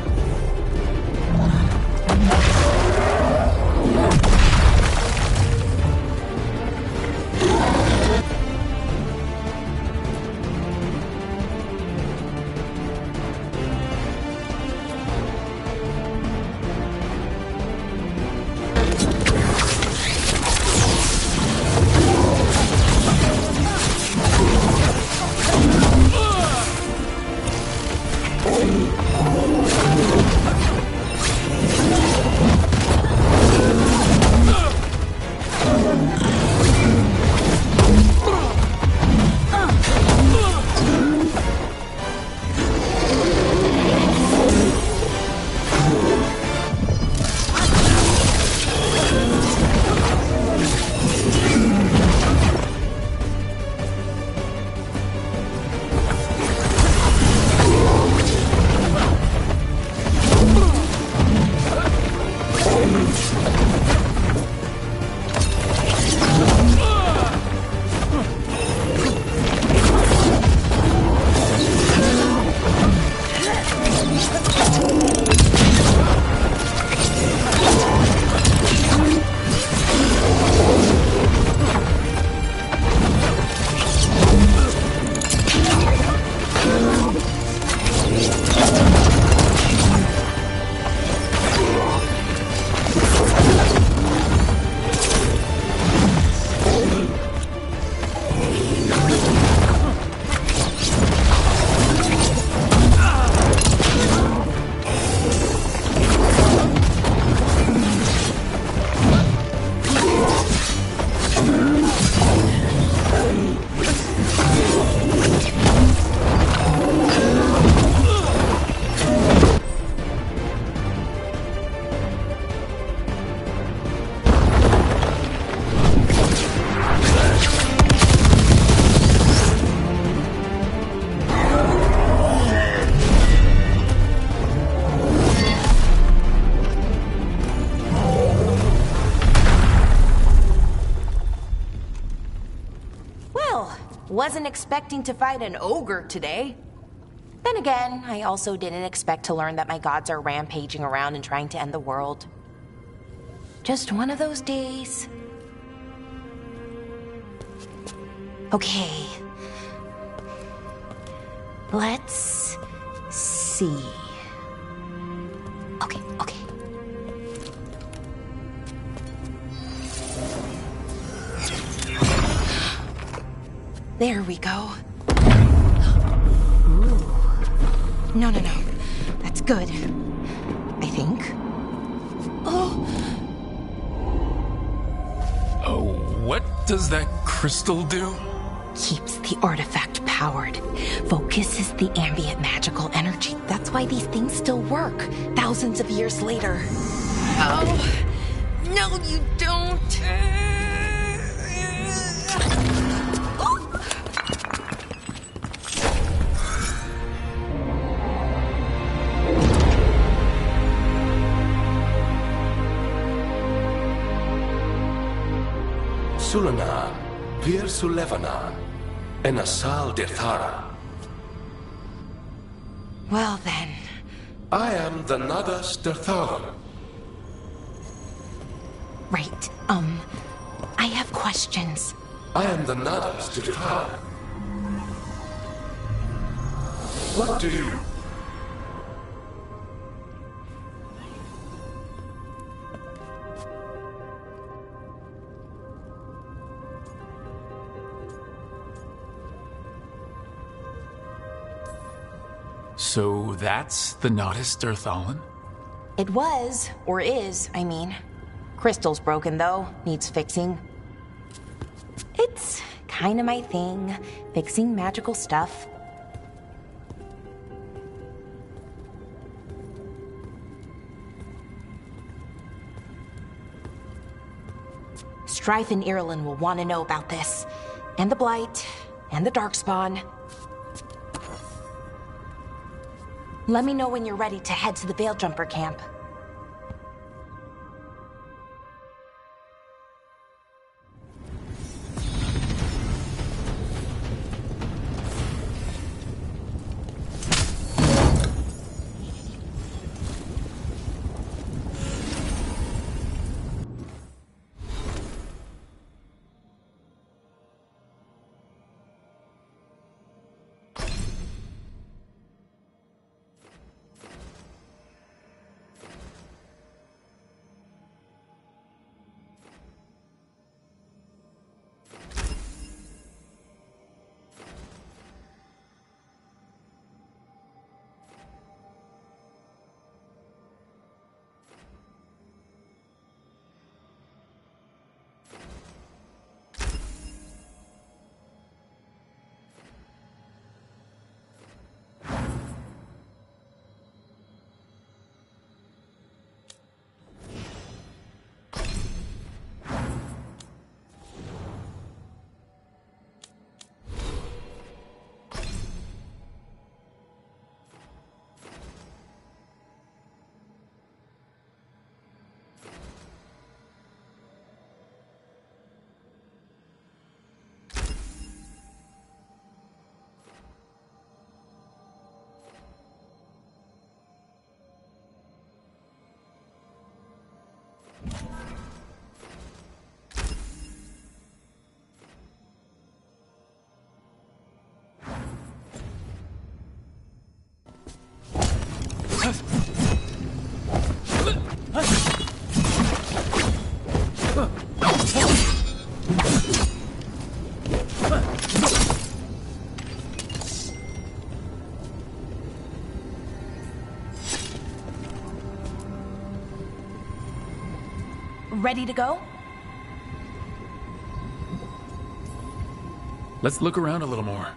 Wasn't expecting to fight an ogre today. Then again, I also didn't expect to learn that my gods are rampaging around and trying to end the world. Just one of those days. Okay. Let's see. Okay. There we go. No. That's good. I think. What does that crystal do? Keeps the artifact powered. Focuses the ambient magical energy. That's why these things still work, thousands of years later. Oh, no, you don't. Sulanan, Vir Sulevanan, and Asal Dithara. Well then. I am the Nadas Dirthalan. Right, I have questions. I am the Nadas Dirthalan. What do you... So that's the Nodus Dirthalan? It was, or is, I mean. Crystal's broken, though. Needs fixing. It's kinda my thing, fixing magical stuff. Strife and Irulan will want to know about this. And the Blight, and the Darkspawn. Let me know when you're ready to head to the Veil Jumper camp. Ready to go? Let's look around a little more.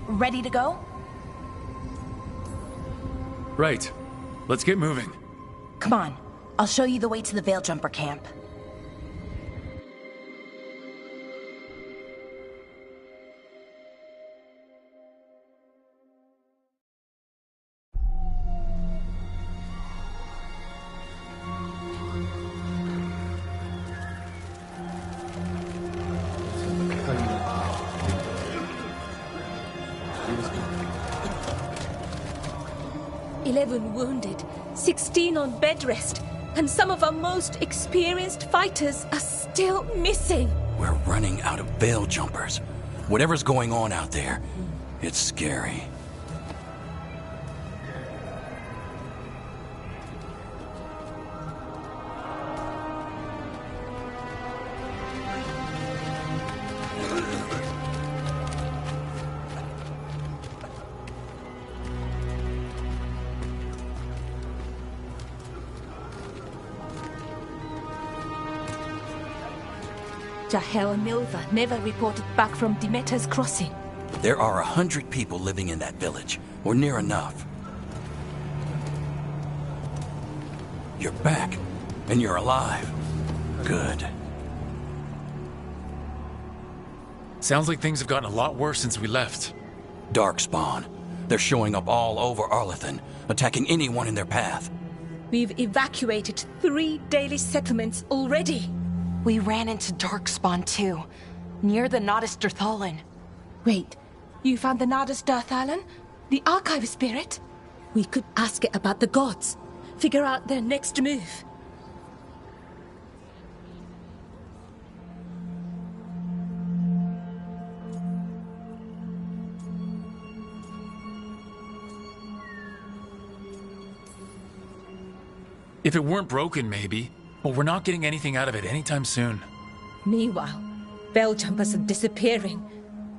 Ready to go? Right. Let's get moving. Come on. I'll show you the way to the Veil Jumper camp. 11 wounded, 16 on bed rest, and some of our most experienced fighters are still missing. We're running out of veil jumpers. Whatever's going on out there, it's scary. Jahel and Milva never reported back from Demeter's crossing. There are 100 people living in that village, or near enough. You're back, and you're alive. Good. Sounds like things have gotten a lot worse since we left. Darkspawn. They're showing up all over Arlathan, attacking anyone in their path. We've evacuated 3 daily settlements already. We ran into Darkspawn too, near the Nodus Dirthalan. Wait, you found the Nodus Dirthalan? The archive spirit? We could ask it about the gods. Figure out their next move. If it weren't broken, maybe. But we're not getting anything out of it anytime soon. Meanwhile, bell jumpers are disappearing.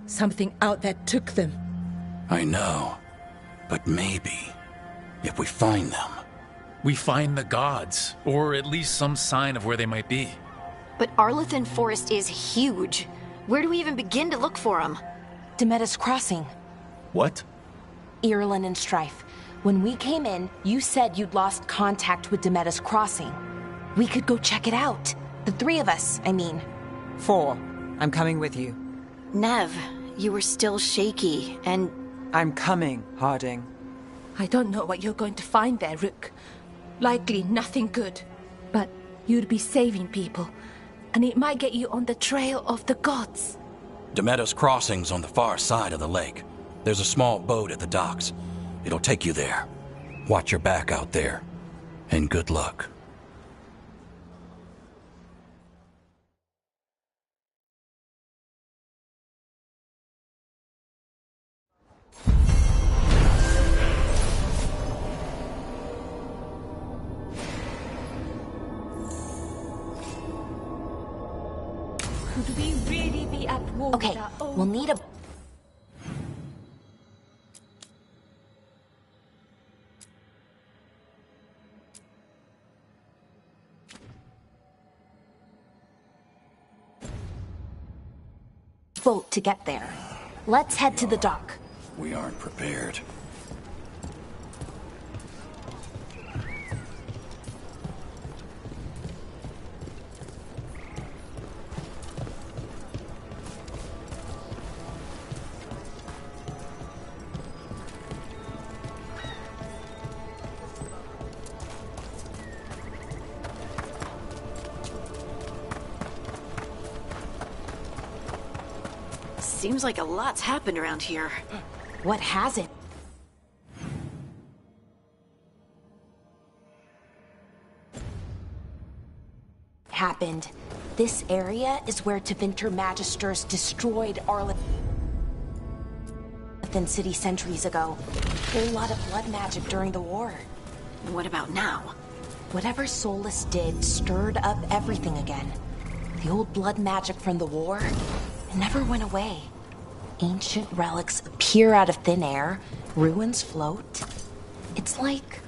Something out there took them. I know. But maybe, if we find them... We find the gods, or at least some sign of where they might be. But Arlathan Forest is huge. Where do we even begin to look for them? Demeter's Crossing. What? Irulan and Strife. When we came in, you said you'd lost contact with Demeter's Crossing. We could go check it out. The 3 of us, I mean. 4. I'm coming with you. Nev, you were still shaky, and... I'm coming, Harding. I don't know what you're going to find there, Rook. Likely nothing good. But you'd be saving people, and it might get you on the trail of the gods. Demeter's Crossing's on the far side of the lake. There's a small boat at the docks. It'll take you there. Watch your back out there. And good luck. Could we really be at war Okay, with our own... we'll need a... boat to get there. Let's head to the dock. We aren't prepared. Seems like a lot's happened around here. What hasn't? Happened. This area is where Tevinter Magisters destroyed Arlathan City centuries ago. Whole lot of blood magic during the war. What about now? Whatever Solus did stirred up everything again. The old blood magic from the war, it never went away. Ancient relics appear out of thin air, ruins float. It's like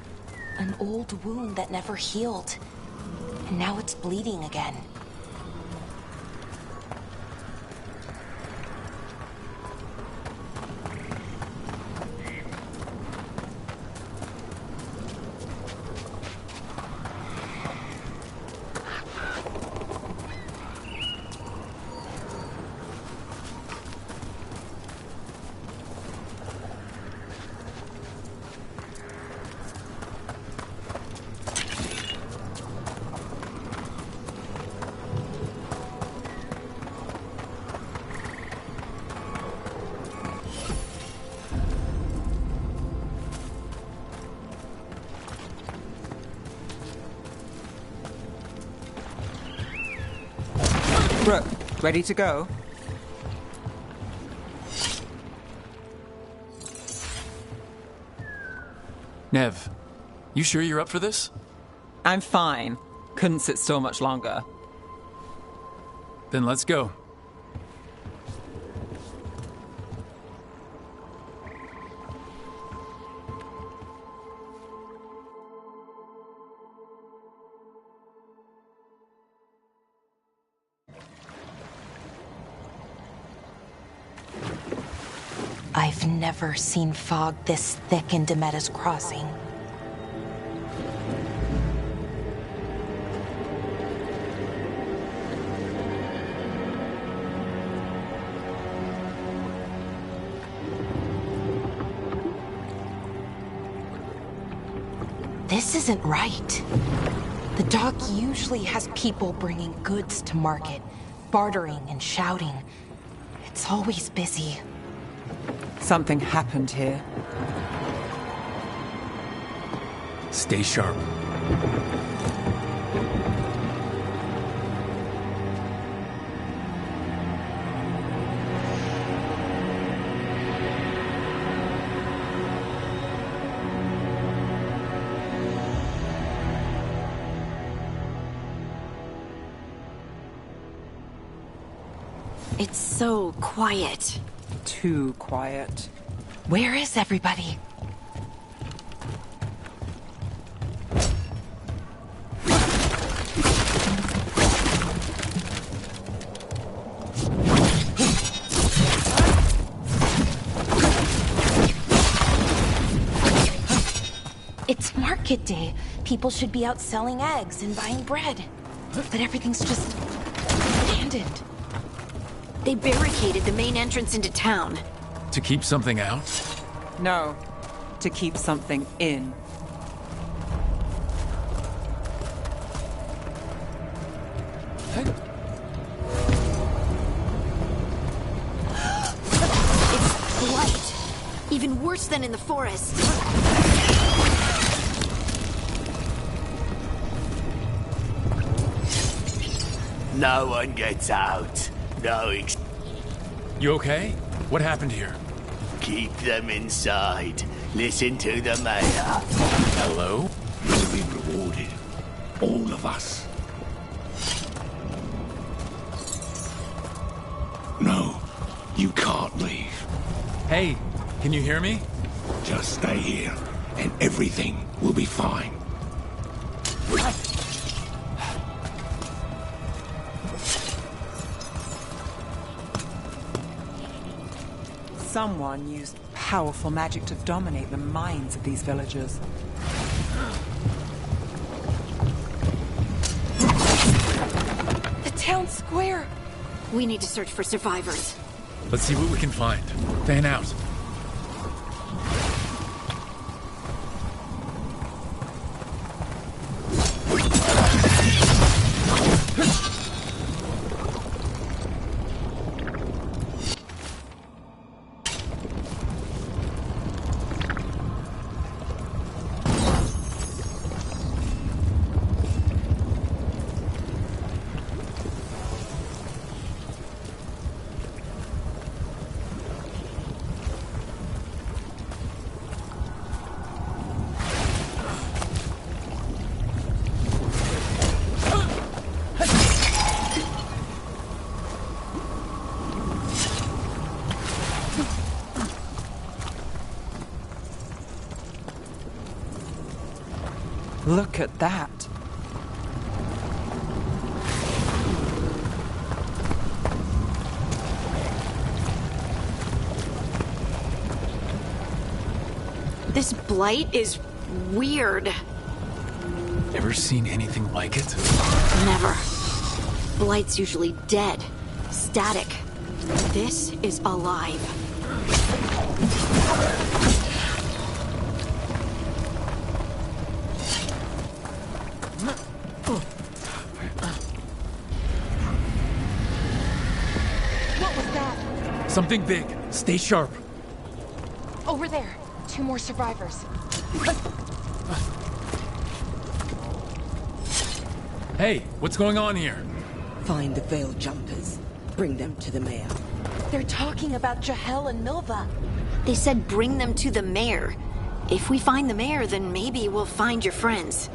an old wound that never healed, and now it's bleeding again. Brooke, ready to go? Nev, you sure you're up for this? I'm fine. Couldn't sit still much longer. Then let's go. I've never seen fog this thick in Demetta's Crossing. This isn't right. The dock usually has people bringing goods to market, bartering and shouting. It's always busy. Something happened here. Stay sharp. It's so quiet. Too quiet. Where is everybody? It's market day. People should be out selling eggs and buying bread. But everything's just abandoned. They barricaded the main entrance into town. To keep something out? No, to keep something in. It's blight. Even worse than in the forest. No one gets out. No You okay? What happened here? Keep them inside. Listen to the mayor. Hello? You'll be rewarded. All of us. No, you can't leave. Hey, can you hear me? Just stay here, and everything will be fine. Someone used powerful magic to dominate the minds of these villagers. The town square! We need to search for survivors. Let's see what we can find. Fan out. Look at that. This blight is weird. Ever seen anything like it? Never. Blight's usually dead, static. This is alive. What was that? Something big. Stay sharp. Over there. 2 more survivors. Hey, what's going on here? Find the veil jumpers. Bring them to the mayor. They're talking about Jahel and Milva. They said bring them to the mayor. If we find the mayor, then maybe we'll find your friends.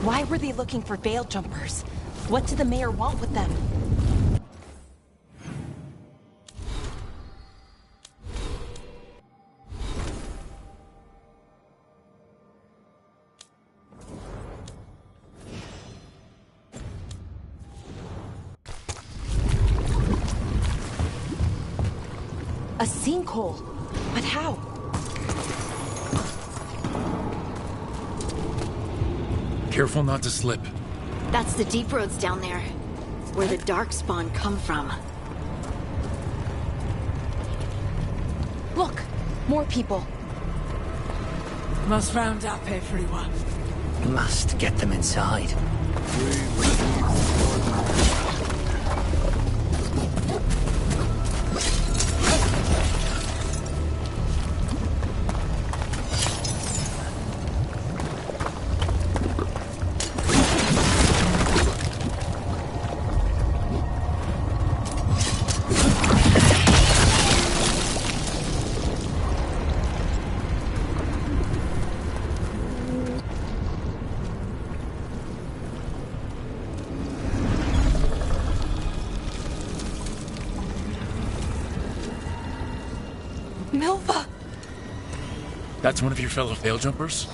Why were they looking for veil jumpers? What did the mayor want with them? A sinkhole. But how? Careful not to slip. That's the deep roads down there, where the darkspawn come from. Look! More people. Must round up everyone. Must get them inside. Milva! That's one of your fellow veil jumpers?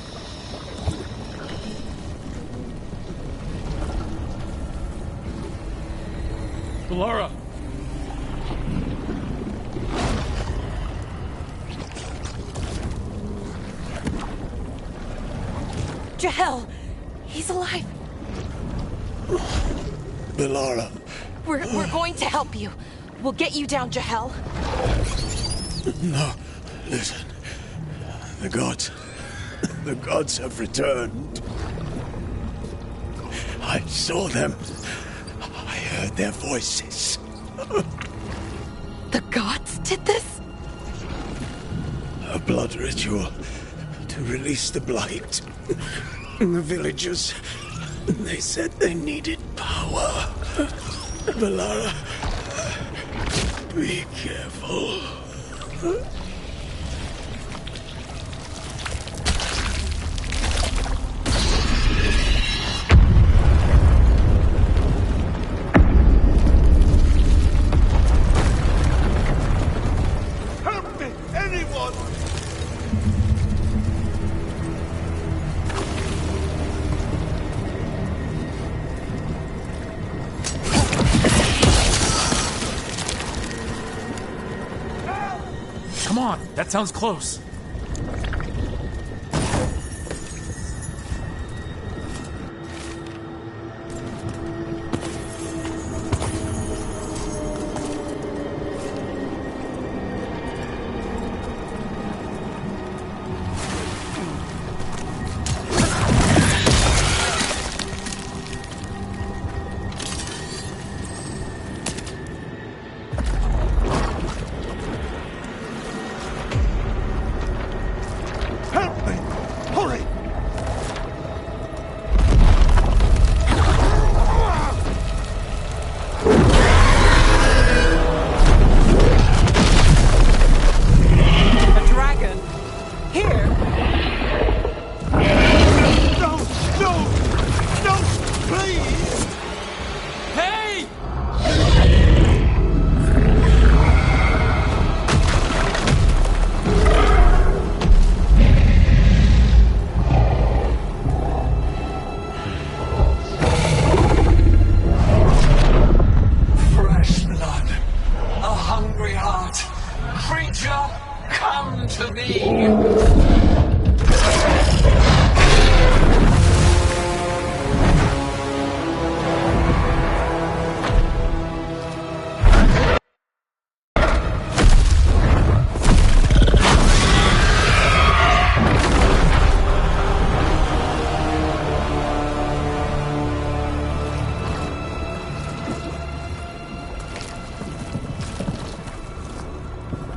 Valara! Jahel! He's alive! Valara. We're going to help you. We'll get you down, Jahel. No, listen. The gods have returned. I saw them. I heard their voices. The gods did this? A blood ritual to release the blight. The villagers, they said they needed power. Valara, be careful. Help me, anyone! Come on, that sounds close.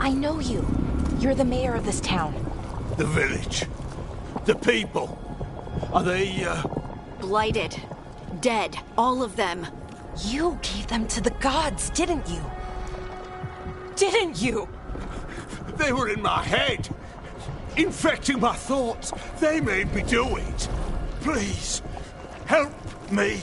I know you. You're the mayor of this town. The village. The people. Are they, Blighted. Dead. All of them. You gave them to the gods, didn't you? Didn't you? They were in my head. Infecting my thoughts. They made me do it. Please, help me.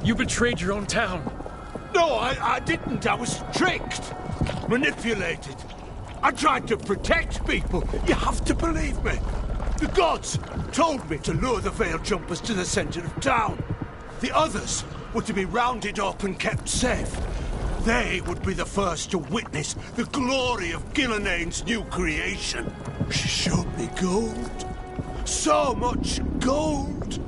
You betrayed your own town. No, I didn't. I was tricked. Manipulated. I tried to protect people. You have to believe me. The gods told me to lure the Veil Jumpers to the center of town. The others were to be rounded up and kept safe. They would be the first to witness the glory of Gilnenane's new creation. She showed me gold. So much gold.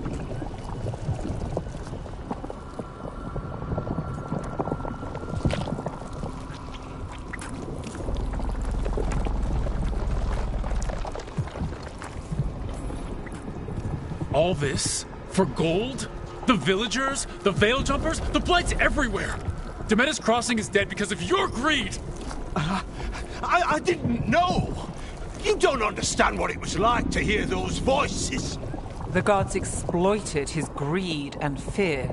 All this? For gold? The villagers? The Veil Jumpers? The Blight's everywhere! Demena's Crossing is dead because of your greed! I didn't know! You don't understand what it was like to hear those voices! The gods exploited his greed and fear.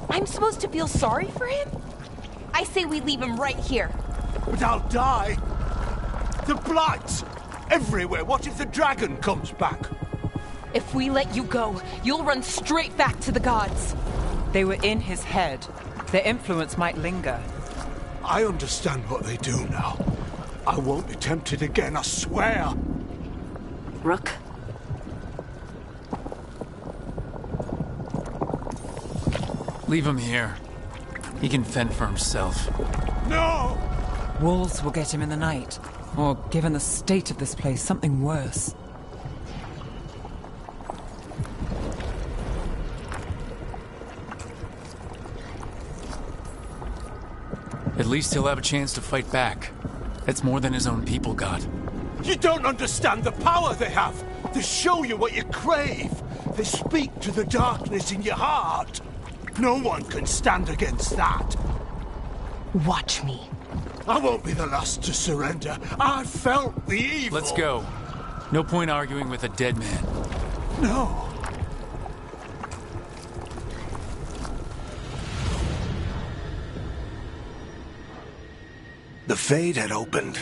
I'm supposed to feel sorry for him? I say we leave him right here. But I'll die! The Blights! Everywhere! What if the dragon comes back? If we let you go, you'll run straight back to the gods. They were in his head. Their influence might linger. I understand what they do now. I won't be tempted again, I swear. Rook? Leave him here. He can fend for himself. No! Wolves will get him in the night. Or, given the state of this place, something worse. At least he'll have a chance to fight back. That's more than his own people got. You don't understand the power they have! They show you what you crave! They speak to the darkness in your heart! No one can stand against that! Watch me. I won't be the last to surrender. I felt the evil! Let's go. No point arguing with a dead man. No. The Fade had opened,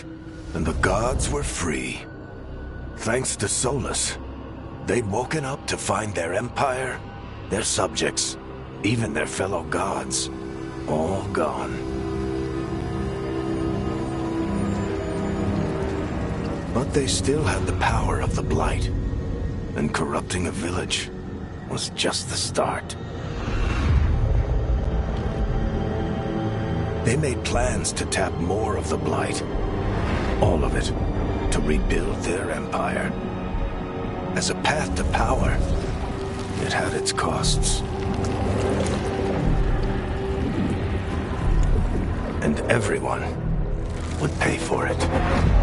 and the gods were free. Thanks to Solus, they'd woken up to find their empire, their subjects, even their fellow gods, all gone. But they still had the power of the Blight, and corrupting a village was just the start. They made plans to tap more of the Blight. All of it. To rebuild their empire. As a path to power, it had its costs. And everyone would pay for it.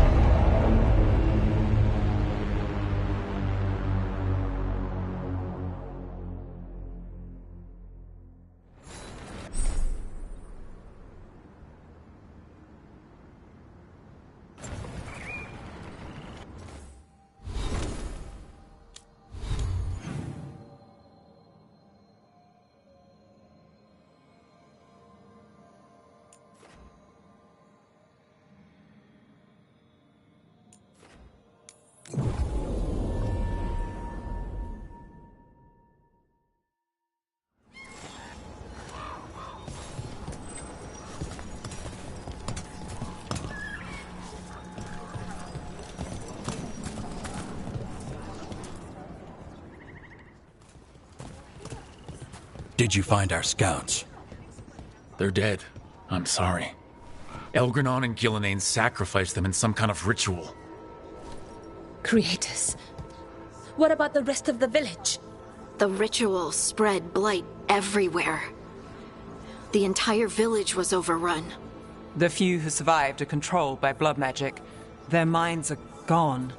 Did you find our scouts? They're dead. I'm sorry. Elgranon and Gillenane sacrificed them in some kind of ritual. Creators. What about the rest of the village? The ritual spread blight everywhere. The entire village was overrun. The few who survived are controlled by blood magic. Their minds are gone.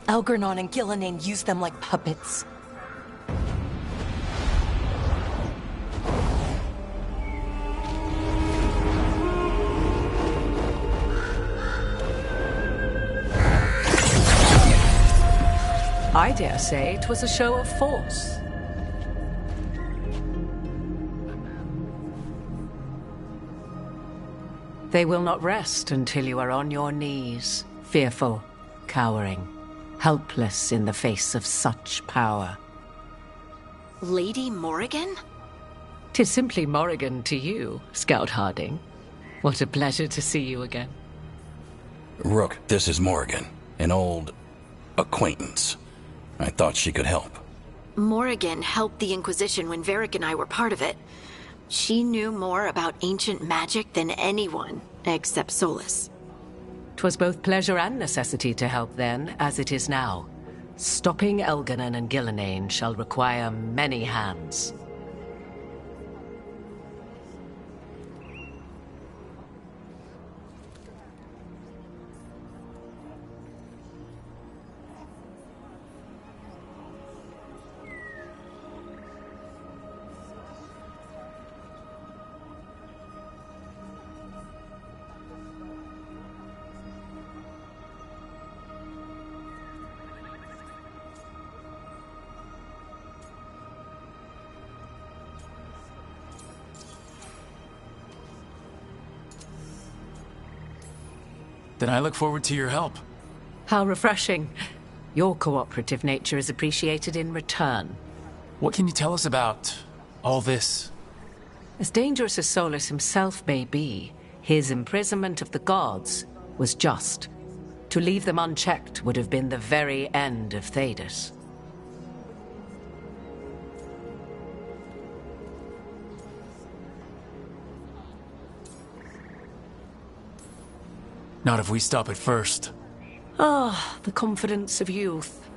Elgranon and Gillenane used them like puppets. I dare say it was a show of force. They will not rest until you are on your knees, fearful, cowering, helpless in the face of such power. Lady Morrigan? 'Tis simply Morrigan to you, Scout Harding. What a pleasure to see you again. Rook, this is Morrigan, an old acquaintance. I thought she could help. Morrigan helped the Inquisition when Varric and I were part of it. She knew more about ancient magic than anyone, except Solus. 'Twas both pleasure and necessity to help then, as it is now. Stopping Elganon and Gillenane shall require many hands. Then I look forward to your help. How refreshing. Your cooperative nature is appreciated in return. What can you tell us about all this? As dangerous as Solus himself may be, his imprisonment of the gods was just. To leave them unchecked would have been the very end of Thedas. Not if we stop it first. Ah, the confidence of youth.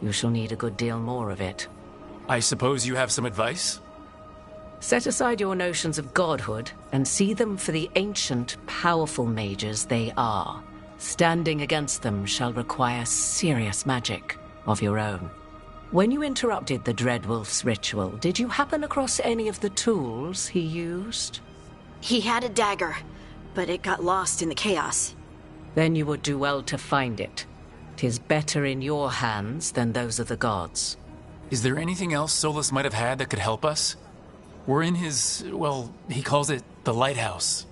You shall need a good deal more of it. I suppose you have some advice? Set aside your notions of godhood and see them for the ancient, powerful mages they are. Standing against them shall require serious magic of your own. When you interrupted the Dreadwolf's ritual, did you happen across any of the tools he used? He had a dagger, but it got lost in the chaos. Then you would do well to find it. 'Tis better in your hands than those of the gods. Is there anything else Solus might have had that could help us? We're in his, well, he calls it the lighthouse.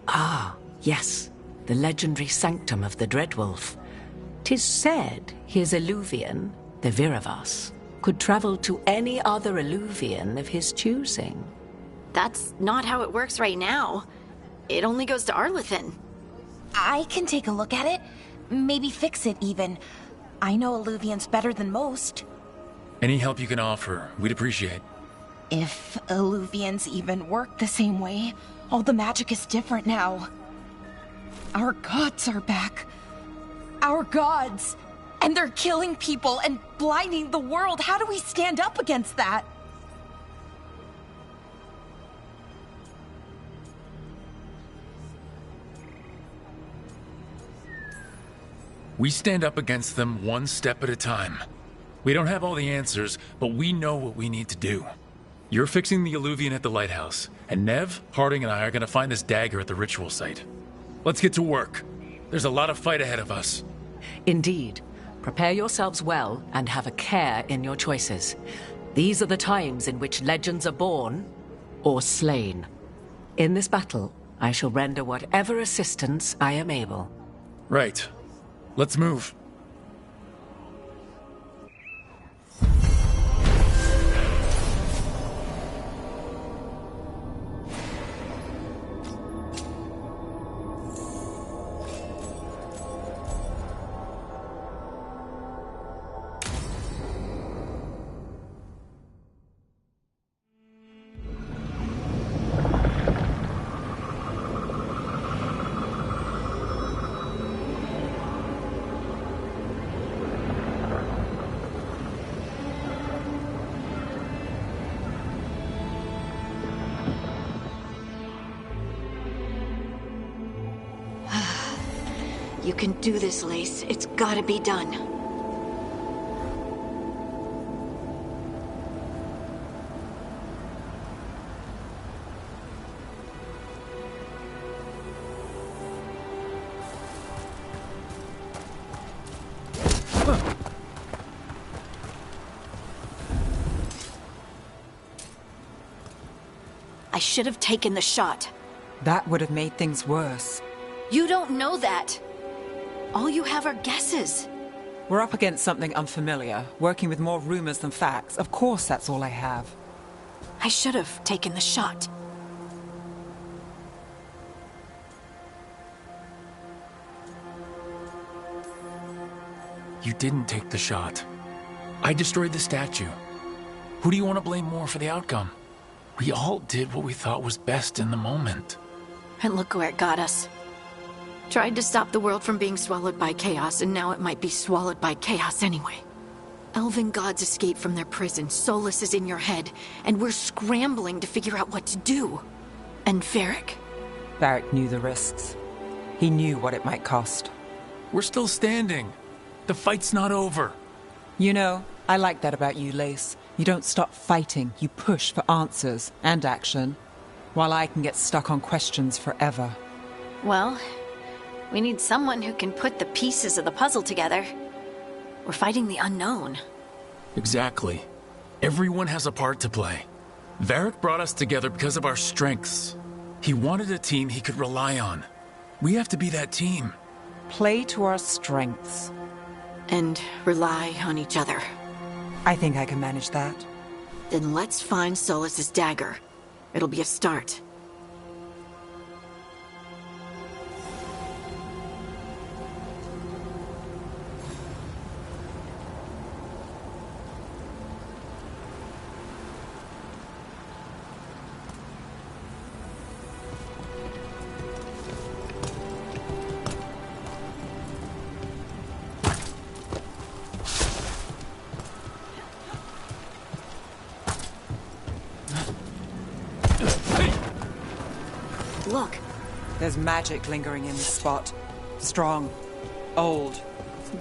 Ah, yes. The legendary sanctum of the Dreadwolf. 'Tis said his Illuvian, the Viravas, could travel to any other Illuvian of his choosing. That's not how it works right now. It only goes to Arlethan. I can take a look at it. Maybe fix it, even. I know Illuvians better than most. Any help you can offer, we'd appreciate. If Illuvians even work the same way, all the magic is different now. Our gods are back. Our gods! And they're killing people and blinding the world. How do we stand up against that? We stand up against them one step at a time. We don't have all the answers, but we know what we need to do. You're fixing the Illuvian at the lighthouse, and Nev, Harding, and I are gonna find this dagger at the ritual site. Let's get to work. There's a lot of fight ahead of us. Indeed. Prepare yourselves well and have a care in your choices. These are the times in which legends are born or slain. In this battle, I shall render whatever assistance I am able. Right. Let's move. You can do this, Lace. It's gotta be done. I should have taken the shot. That would have made things worse. You don't know that. All you have are guesses. We're up against something unfamiliar, working with more rumors than facts. Of course that's all I have. I should have taken the shot. You didn't take the shot. I destroyed the statue. Who do you want to blame more for the outcome? We all did what we thought was best in the moment. And look where it got us. Tried to stop the world from being swallowed by chaos, and now it might be swallowed by chaos anyway. Elven gods escaped from their prison, Solus is in your head, and we're scrambling to figure out what to do. And Varric? Varric knew the risks. He knew what it might cost. We're still standing. The fight's not over. You know, I like that about you, Lace. You don't stop fighting, you push for answers and action, while I can get stuck on questions forever. Well, we need someone who can put the pieces of the puzzle together. We're fighting the unknown. Exactly. Everyone has a part to play. Varric brought us together because of our strengths. He wanted a team he could rely on. We have to be that team. Play to our strengths. And rely on each other. I think I can manage that. Then let's find Solus's dagger. It'll be a start. Look. There's magic lingering in this spot. Strong. Old.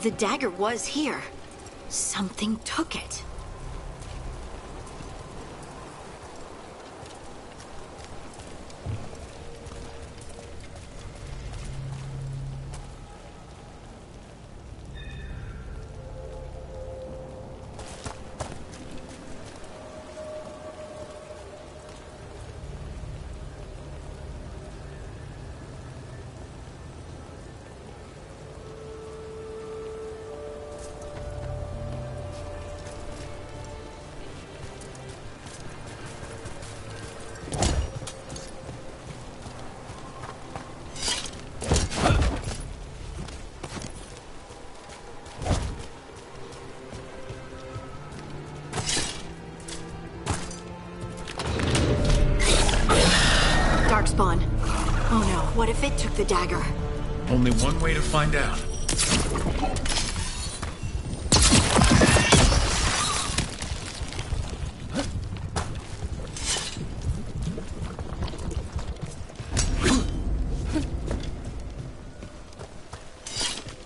The dagger was here. Something took it. Darkspawn. Oh no, what if it took the dagger? Only one way to find out.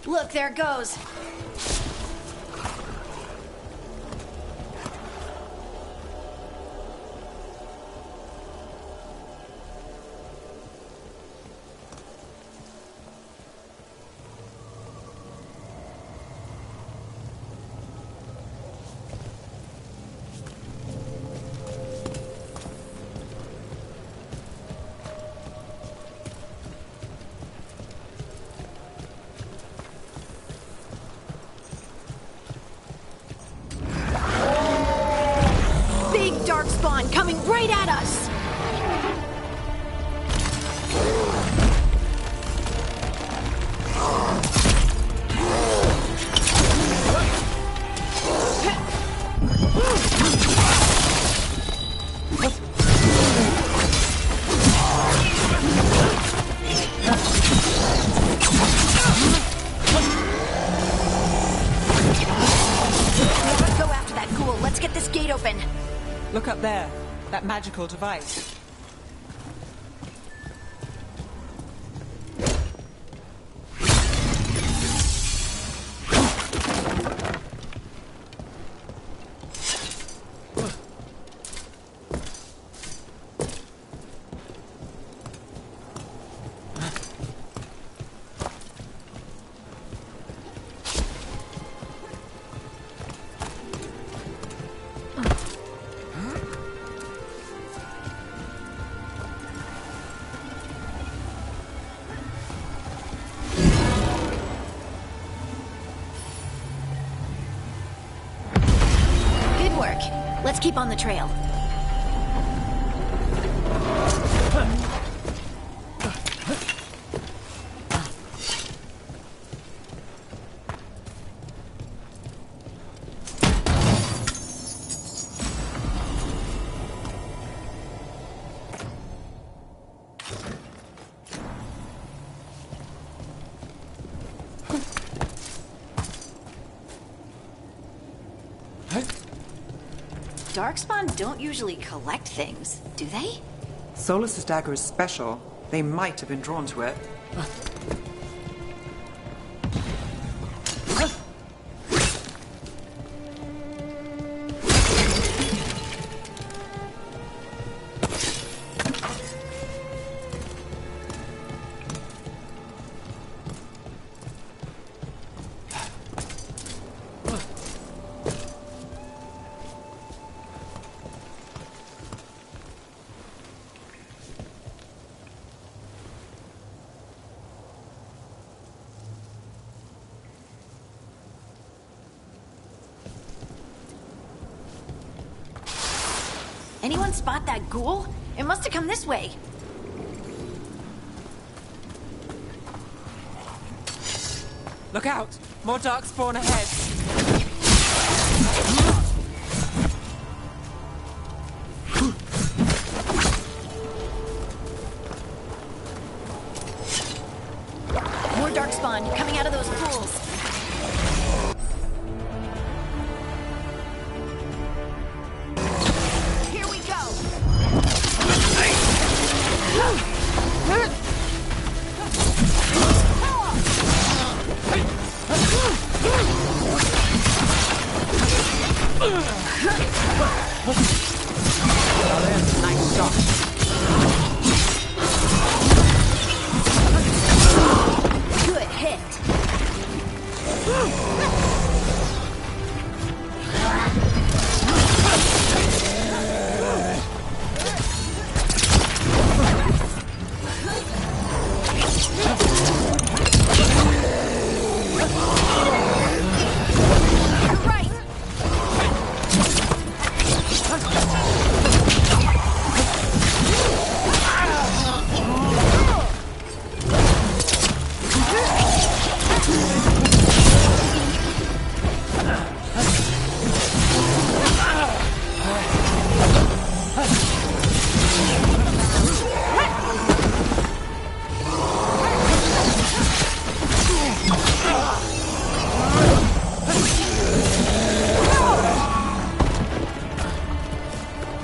Look, there it goes. Darkspawn coming right at us! Go after that ghoul. Let's get this gate open. Look up there. That magical device. Let's keep on the trail. Darkspawn don't usually collect things, do they? Solus's dagger is special. They might have been drawn to it. Anyone spot that ghoul? It must have come this way. Look out! More darkspawn ahead! More darkspawn coming out of those pools. Here we go. Nice shot. Good hit.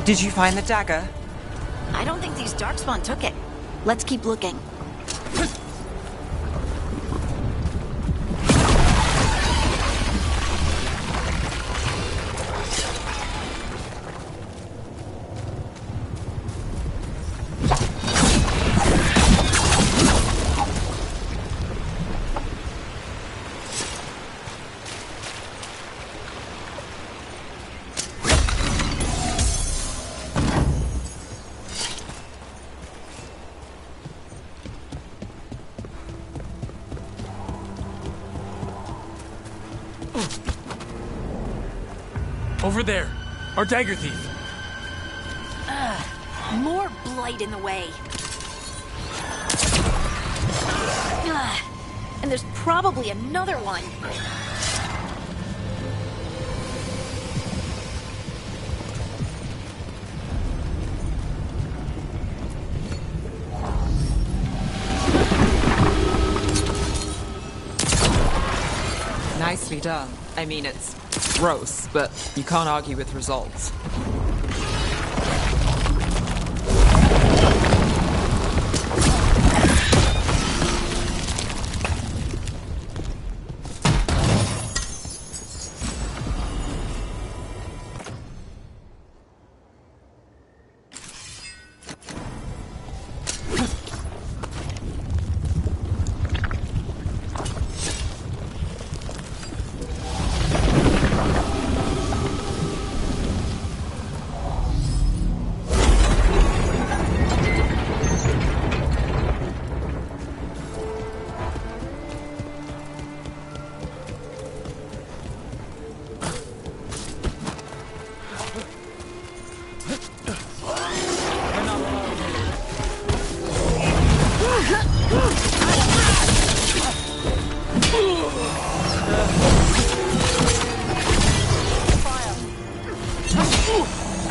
Did you find the dagger? I don't think these darkspawn took it. Let's keep looking. Over there, our dagger thief. More blight in the way. And there's probably another one. Nicely done. I mean, it's gross, but you can't argue with results.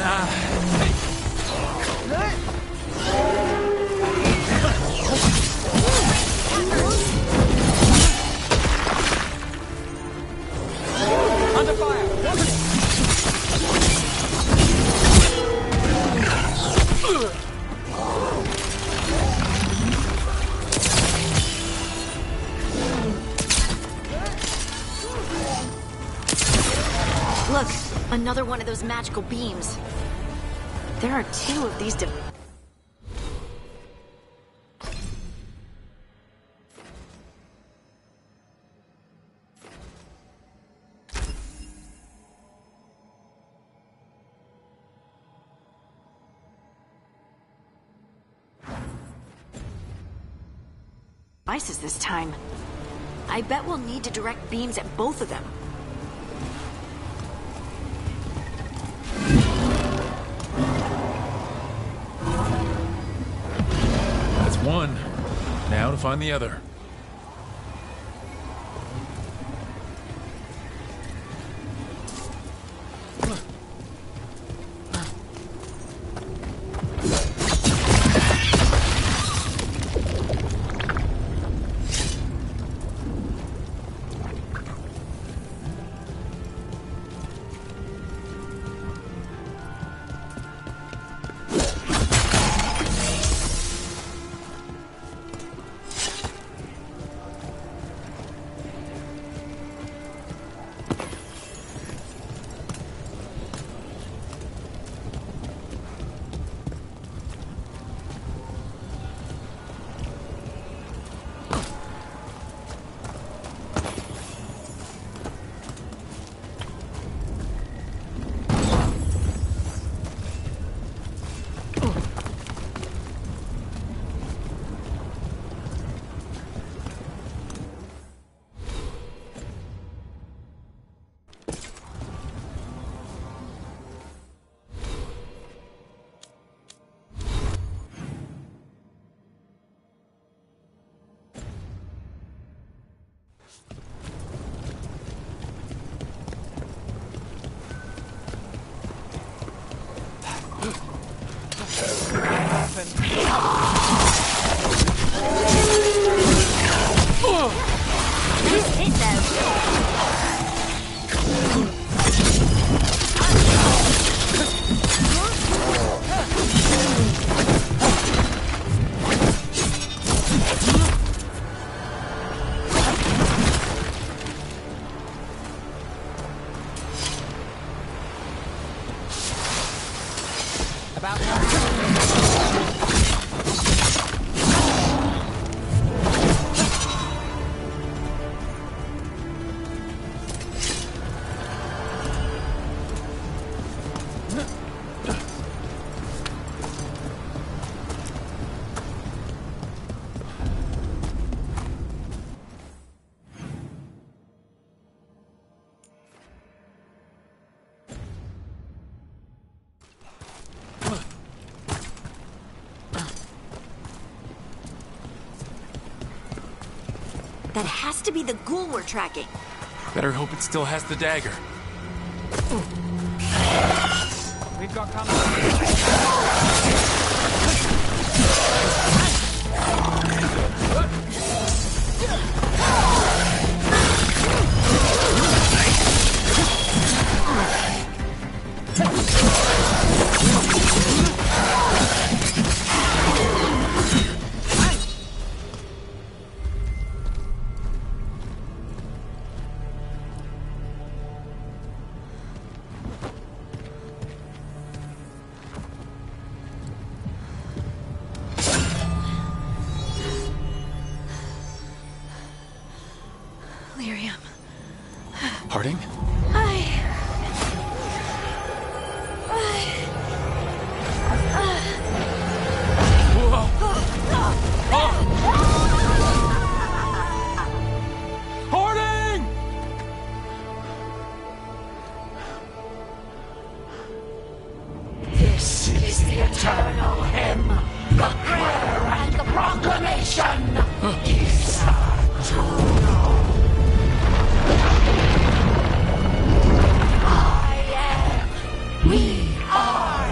Under fire! Look, another one of those magical beams. There are two of these devices this time. I bet we'll need to direct beams at both of them. That's one. Now to find the other. That has to be the ghoul we're tracking. Better hope it still has the dagger. We've got company. Harding? Harding! This is the eternal hymn, the prayer and the proclamation. We are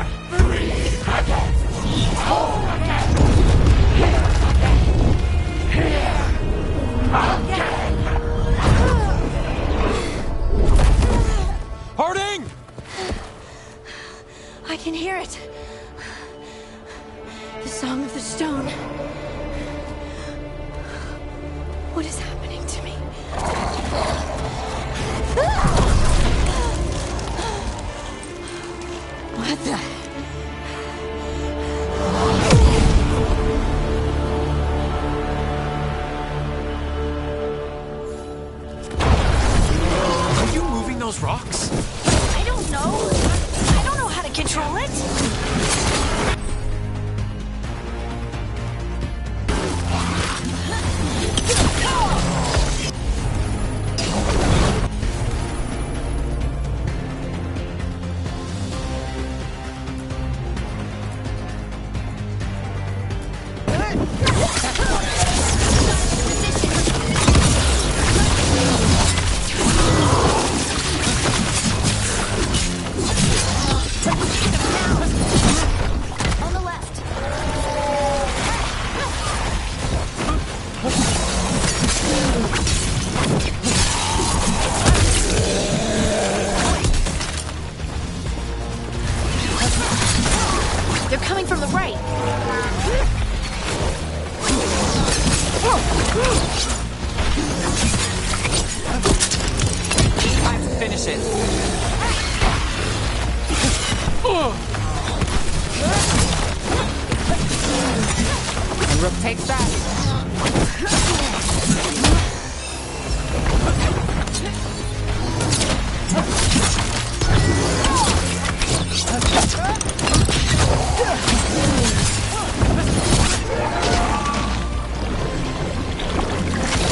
I can hear it. The song of the stone. What is happening to me? What the? Are you moving those rocks? I don't know. I don't know how to control it. On the left. They're coming from the right. Time to finish it. And Rook takes that.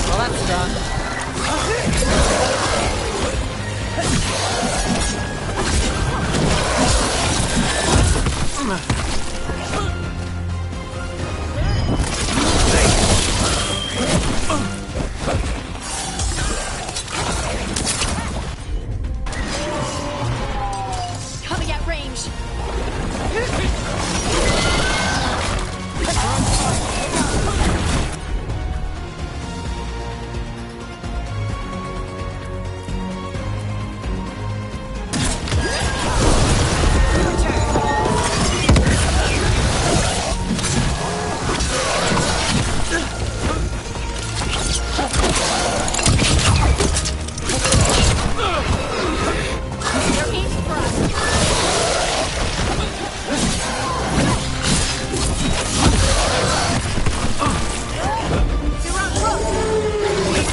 Well, that's done. Coming at range. They're aiming for us. They're on Rook.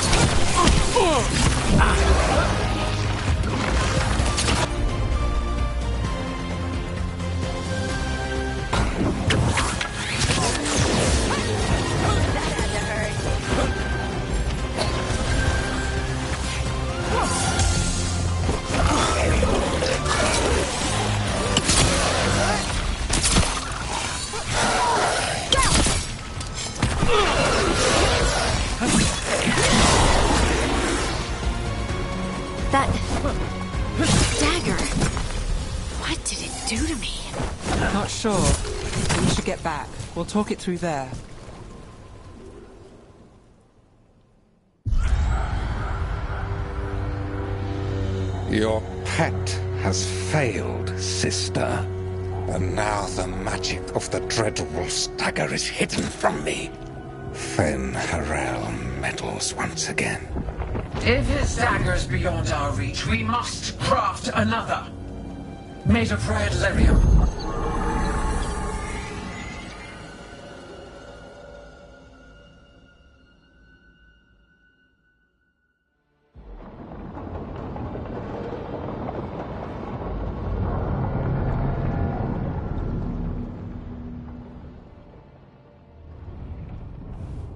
That had to hurt. That dagger. What did it do to me? Not sure. We should get back. We'll talk it through there. Your pet has failed, sister. And now the magic of the Dreadwolf's dagger is hidden from me. Fen Harel meddles once again. If his dagger's beyond our reach, we must craft another. Made of red lyrium.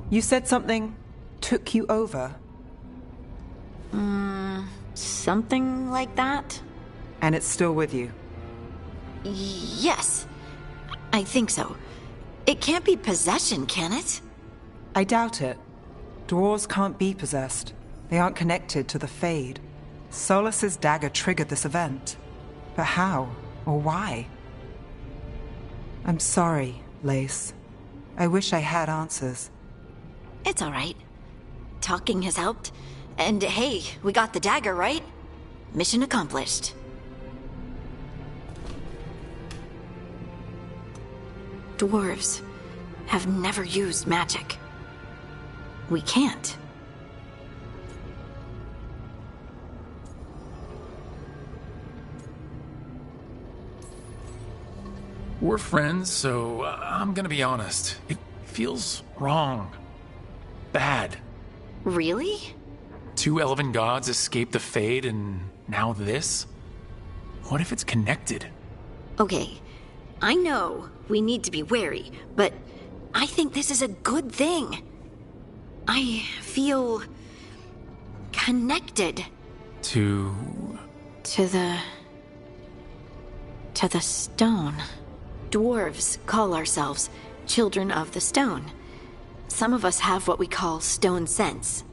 You said something took you over, Something like that? and it's still with you. Yes. I think so. It can't be possession, can it? I doubt it. Dwarves can't be possessed. They aren't connected to the Fade. Solus's dagger triggered this event. But how? Or why? I'm sorry, Lace. I wish I had answers. It's all right. Talking has helped. And hey, we got the dagger, right? Mission accomplished. Dwarves have never used magic. We can't. We're friends, so I'm gonna be honest. It feels wrong. Bad. Really? 2 elven gods escaped the Fade, and now this? What if it's connected? Okay, I know we need to be wary, but I think this is a good thing. I feel connected. To the stone. Dwarves call ourselves children of the stone. Some of us have what we call stone sense.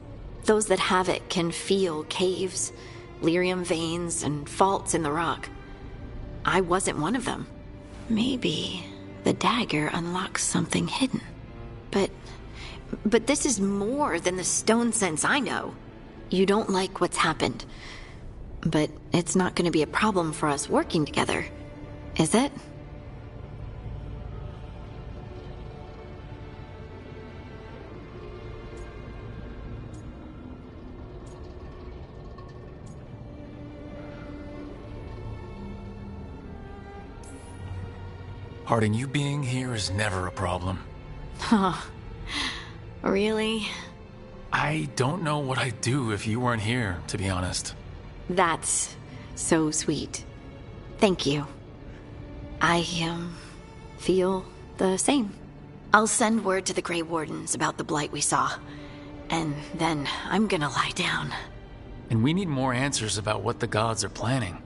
Those that have it can feel caves, lyrium veins, and faults in the rock. I wasn't one of them. Maybe the dagger unlocks something hidden. But this is more than the stone sense I know. You don't like what's happened. But it's not going to be a problem for us working together, is it? Harding, you being here is never a problem. Huh. Really? I don't know what I'd do if you weren't here, to be honest. That's so sweet. Thank you. I, feel the same. I'll send word to the Grey Wardens about the blight we saw. And then I'm gonna lie down. And we need more answers about what the gods are planning.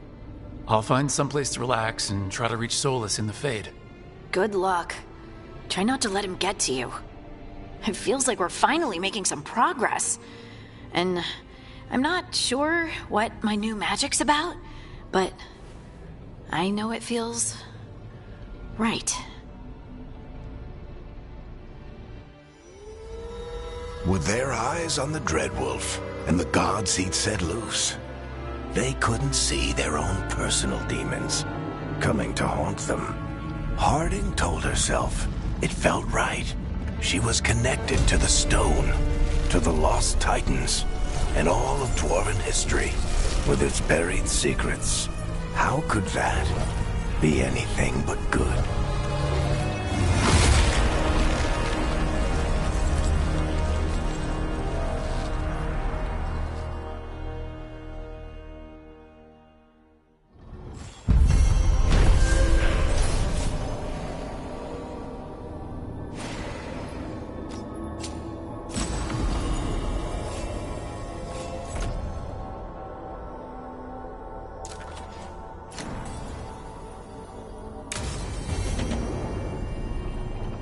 I'll find someplace to relax and try to reach Solus in the Fade. Good luck. Try not to let him get to you. It feels like we're finally making some progress. And I'm not sure what my new magic's about, but I know it feels right. With their eyes on the Dreadwolf and the gods he'd set loose, they couldn't see their own personal demons coming to haunt them. Harding told herself it felt right. She was connected to the stone, to the lost titans, and all of Dwarven history, with its buried secrets. How could that be anything but good?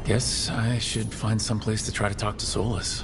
Guess I should find someplace to try to talk to Solus.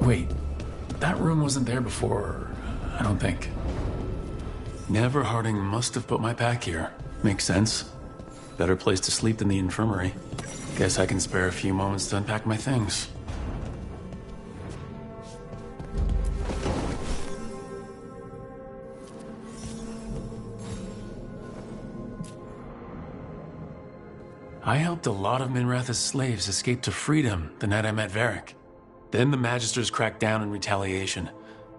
Wait, that room wasn't there before, I don't think. Never Harding must have put my pack here. Makes sense. Better place to sleep than the infirmary. Guess I can spare a few moments to unpack my things. I helped a lot of Minrath's slaves escape to freedom the night I met Varric. Then the Magisters cracked down in retaliation,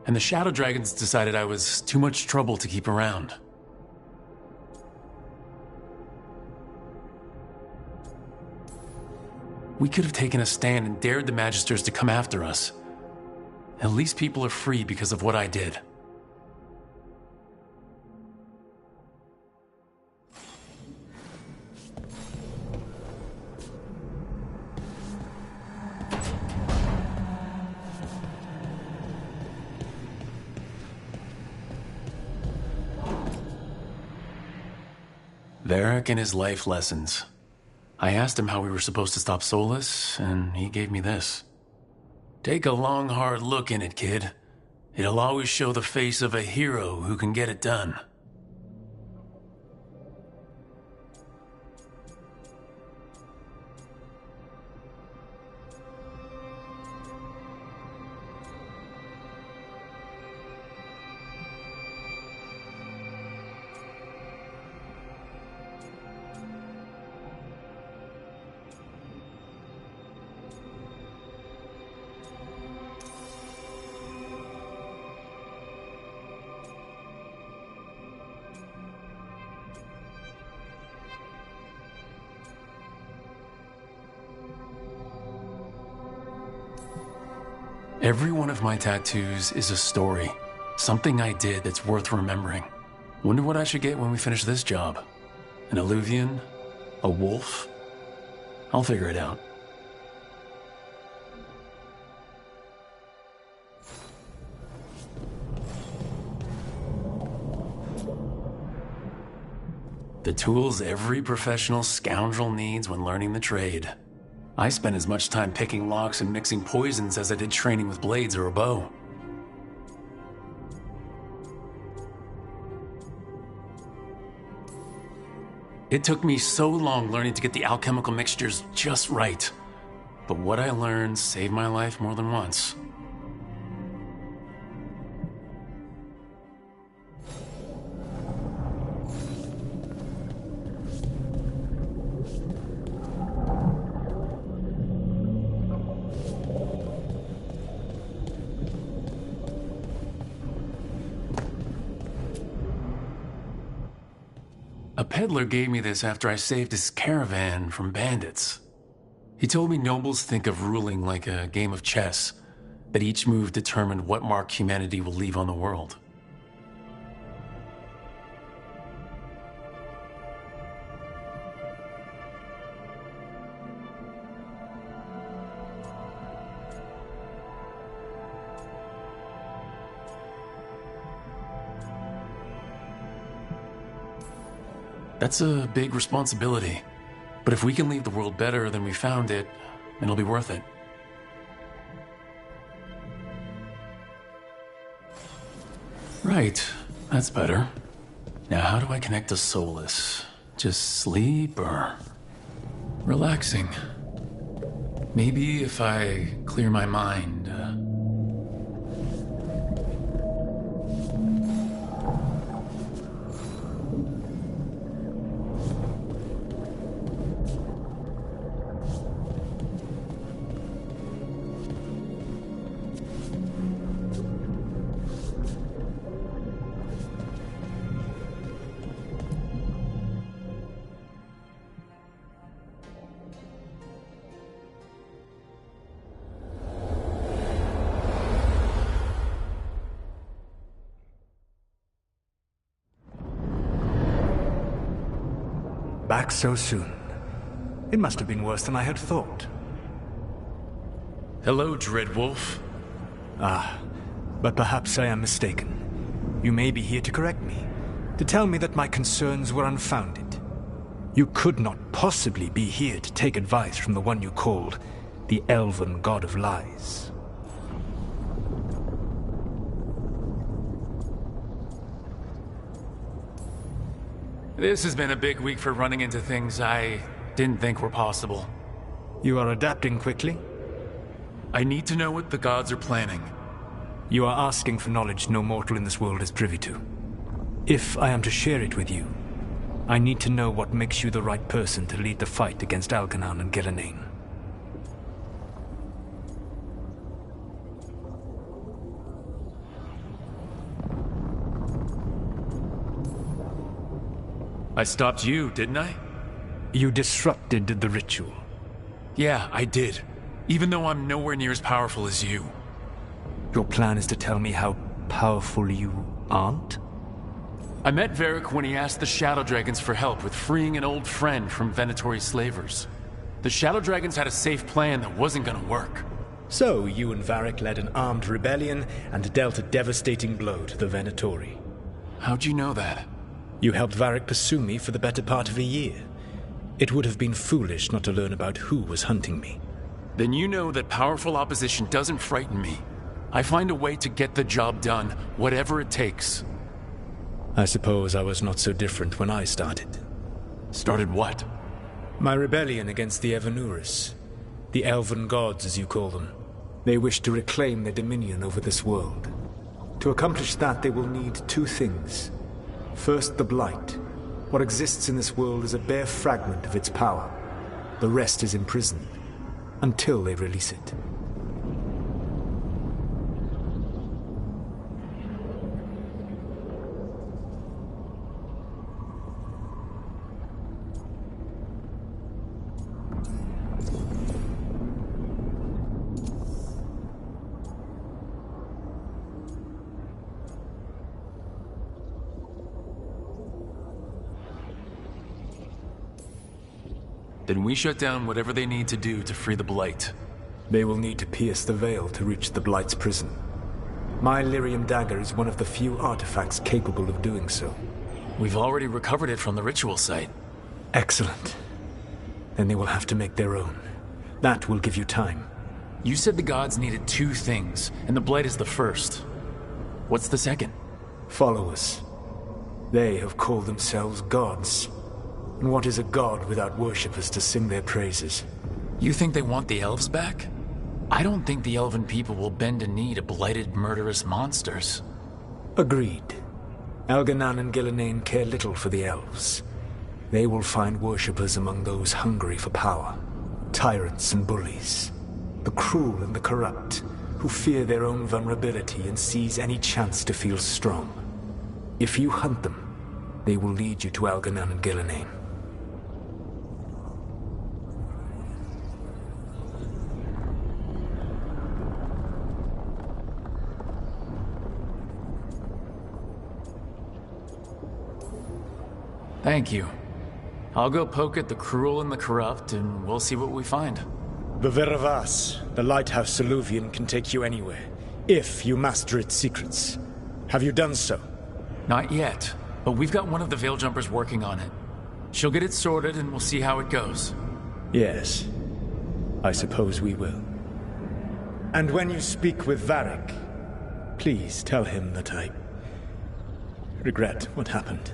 and the Shadow Dragons decided I was too much trouble to keep around. We could have taken a stand and dared the Magisters to come after us. At least people are free because of what I did. Varric and his life lessons. I asked him how we were supposed to stop Solus, and he gave me this. Take a long, hard look in it, kid. It'll always show the face of a hero who can get it done. Every one of my tattoos is a story. Something I did that's worth remembering. Wonder what I should get when we finish this job. An Illuvian? A wolf? I'll figure it out. The tools every professional scoundrel needs when learning the trade. I spent as much time picking locks and mixing poisons as I did training with blades or a bow. It took me so long learning to get the alchemical mixtures just right. But what I learned saved my life more than once. A peddler gave me this after I saved his caravan from bandits. He told me nobles think of ruling like a game of chess, that each move determined what mark humanity will leave on the world. That's a big responsibility. But if we can leave the world better than we found it, it'll be worth it. Right, that's better. Now how do I connect to Solus? Just sleep or relaxing? Maybe if I clear my mind. Back so soon. It must have been worse than I had thought. Hello, Dreadwolf. Ah, but perhaps I am mistaken. You may be here to correct me, to tell me that my concerns were unfounded. You could not possibly be here to take advice from the one you called the Elven God of Lies. This has been a big week for running into things I didn't think were possible. You are adapting quickly? I need to know what the gods are planning. You are asking for knowledge no mortal in this world is privy to. If I am to share it with you, I need to know what makes you the right person to lead the fight against Algernon and Gillenane. I stopped you, didn't I? You disrupted the ritual. Yeah, I did. Even though I'm nowhere near as powerful as you. Your plan is to tell me how powerful you aren't? I met Varric when he asked the Shadow Dragons for help with freeing an old friend from Venatori slavers. The Shadow Dragons had a safe plan that wasn't gonna work. So, you and Varric led an armed rebellion and dealt a devastating blow to the Venatori. How'd you know that? You helped Varric pursue me for the better part of a year. It would have been foolish not to learn about who was hunting me. Then you know that powerful opposition doesn't frighten me. I find a way to get the job done, whatever it takes. I suppose I was not so different when I started. Started what? My rebellion against the Evanuris. The Elven Gods, as you call them. They wish to reclaim their dominion over this world. To accomplish that, they will need two things. First, the Blight. What exists in this world is a bare fragment of its power. The rest is imprisoned, until they release it. Then we shut down whatever they need to do to free the Blight. They will need to pierce the veil to reach the Blight's prison. My Lyrium dagger is one of the few artifacts capable of doing so. We've already recovered it from the ritual site. Excellent. Then they will have to make their own. That will give you time. You said the gods needed two things, and the Blight is the first. What's the second? Followers. They have called themselves gods. And what is a god without worshippers to sing their praises? You think they want the elves back? I don't think the elven people will bend a knee to blighted, murderous monsters. Agreed. Algernon and Gillenane care little for the elves. They will find worshippers among those hungry for power. Tyrants and bullies. The cruel and the corrupt, who fear their own vulnerability and seize any chance to feel strong. If you hunt them, they will lead you to Algernon and Gillenane. Thank you. I'll go poke at the cruel and the corrupt, and we'll see what we find. The Veravas, the lighthouse Soluvian, can take you anywhere, if you master its secrets. Have you done so? Not yet, but we've got one of the Veil Jumpers working on it. She'll get it sorted, and we'll see how it goes. Yes. I suppose we will. And when you speak with Varric, please tell him that I regret what happened.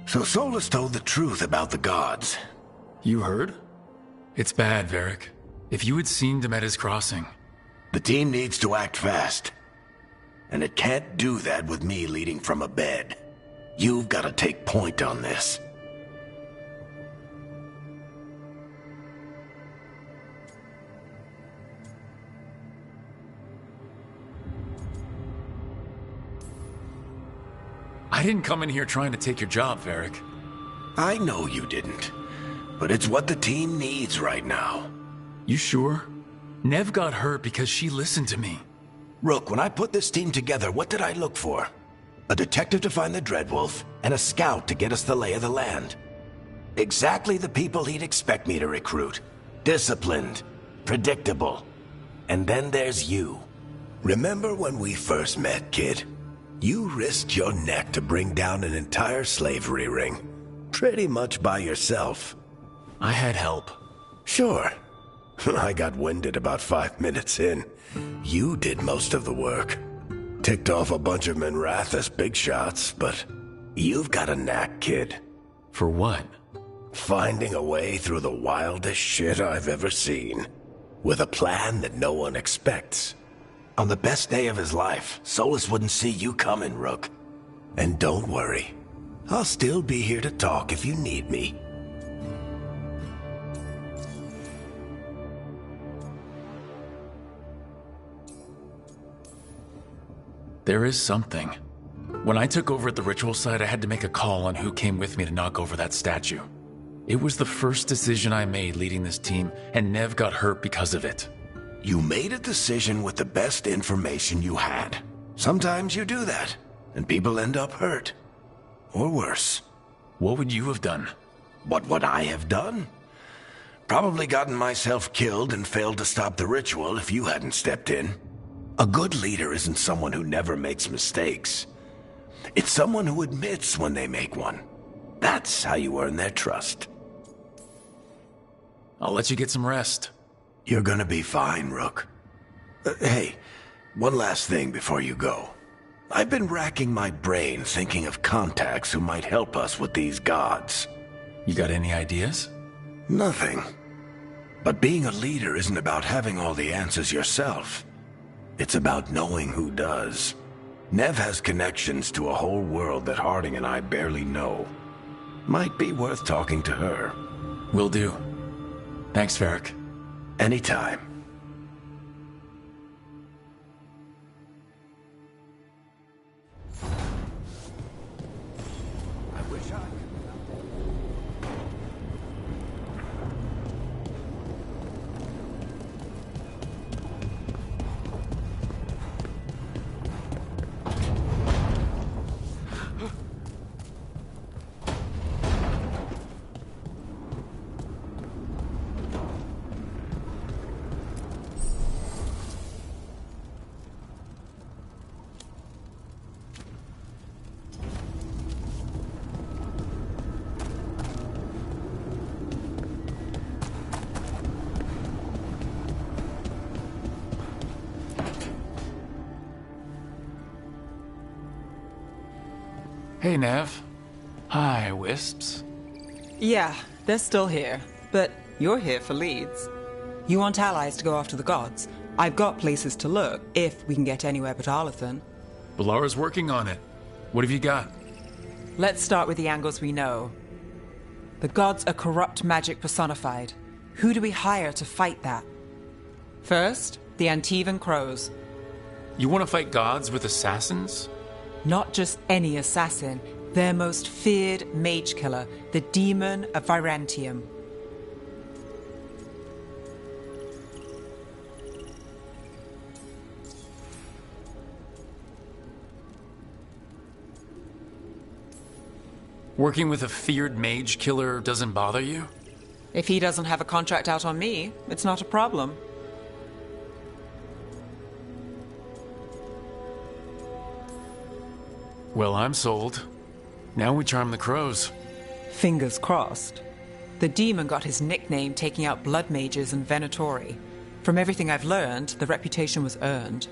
So Solus told the truth about the gods. You heard? It's bad, Varric. If you had seen them at his crossing. The team needs to act fast. And it can't do that with me leading from a bed. You've got to take point on this. I didn't come in here trying to take your job, Varric. I know you didn't. But it's what the team needs right now. You sure? Nev got hurt because she listened to me. Rook, when I put this team together, what did I look for? a detective to find the Dreadwolf, and a scout to get us the lay of the land. Exactly the people he'd expect me to recruit. Disciplined, predictable. And then there's you. Remember when we first met, kid? You risked your neck to bring down an entire slavery ring. Pretty much by yourself. I had help. Sure. I got winded about 5 minutes in. You did most of the work. Ticked off a bunch of Minrathous big shots, but you've got a knack, kid. For what? Finding a way through the wildest shit I've ever seen. With a plan that no one expects. On the best day of his life, Solus wouldn't see you coming, Rook. And don't worry. I'll still be here to talk if you need me. There is something. When I took over at the ritual site, I had to make a call on who came with me to knock over that statue. It was the first decision I made leading this team, and Nev got hurt because of it. You made a decision with the best information you had. Sometimes you do that, and people end up hurt. Or worse. What would you have done? What would I have done? Probably gotten myself killed and failed to stop the ritual if you hadn't stepped in. A good leader isn't someone who never makes mistakes. It's someone who admits when they make one. That's how you earn their trust. I'll let you get some rest. You're gonna be fine, Rook. Hey, one last thing before you go. I've been racking my brain thinking of contacts who might help us with these gods. You got any ideas? Nothing. But being a leader isn't about having all the answers yourself. It's about knowing who does. Nev has connections to a whole world that Harding and I barely know. Might be worth talking to her. Will do. Thanks, Varric. Anytime. Hey, Nev. Hi, Wisps. Yeah, they're still here. But you're here for leads. You want allies to go after the gods? I've got places to look, if we can get anywhere but Arlathan. Balara's working on it. What have you got? Let's start with the angles we know. The gods are corrupt magic personified. Who do we hire to fight that? First, the Antivan Crows. You want to fight gods with assassins? Not just any assassin, their most feared mage killer, the Demon of Virantium. Working with a feared mage killer doesn't bother you? If he doesn't have a contract out on me, it's not a problem. Well, I'm sold. Now we charm the crows. Fingers crossed. The demon got his nickname taking out blood mages and Venatori. From everything I've learned, the reputation was earned.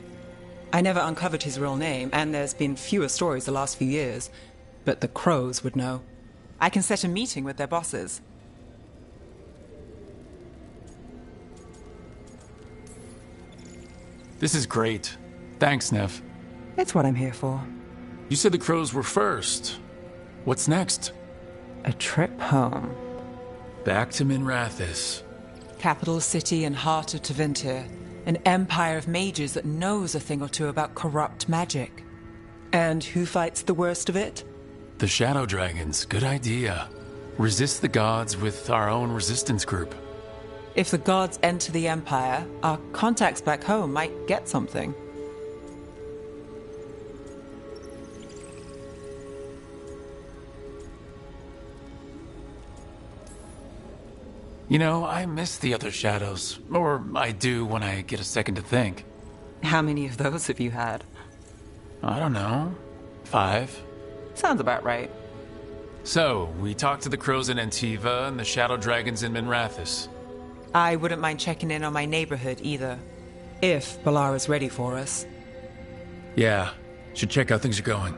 I never uncovered his real name, and there's been fewer stories the last few years, but the crows would know. I can set a meeting with their bosses. This is great. Thanks, Nev. It's what I'm here for. You said the crows were first. What's next? A trip home. Back to Minrathous. Capital city and heart of Tevinter. An empire of mages that knows a thing or two about corrupt magic. And who fights the worst of it? The Shadow Dragons. Good idea. Resist the gods with our own resistance group. If the gods enter the empire, our contacts back home might get something. You know, I miss the other shadows. Or I do when I get a second to think. How many of those have you had? I don't know. 5. Sounds about right. So, we talked to the crows in Antiva and the shadow dragons in Minrathous. I wouldn't mind checking in on my neighborhood either. If Balara's ready for us. Yeah, should check how things are going.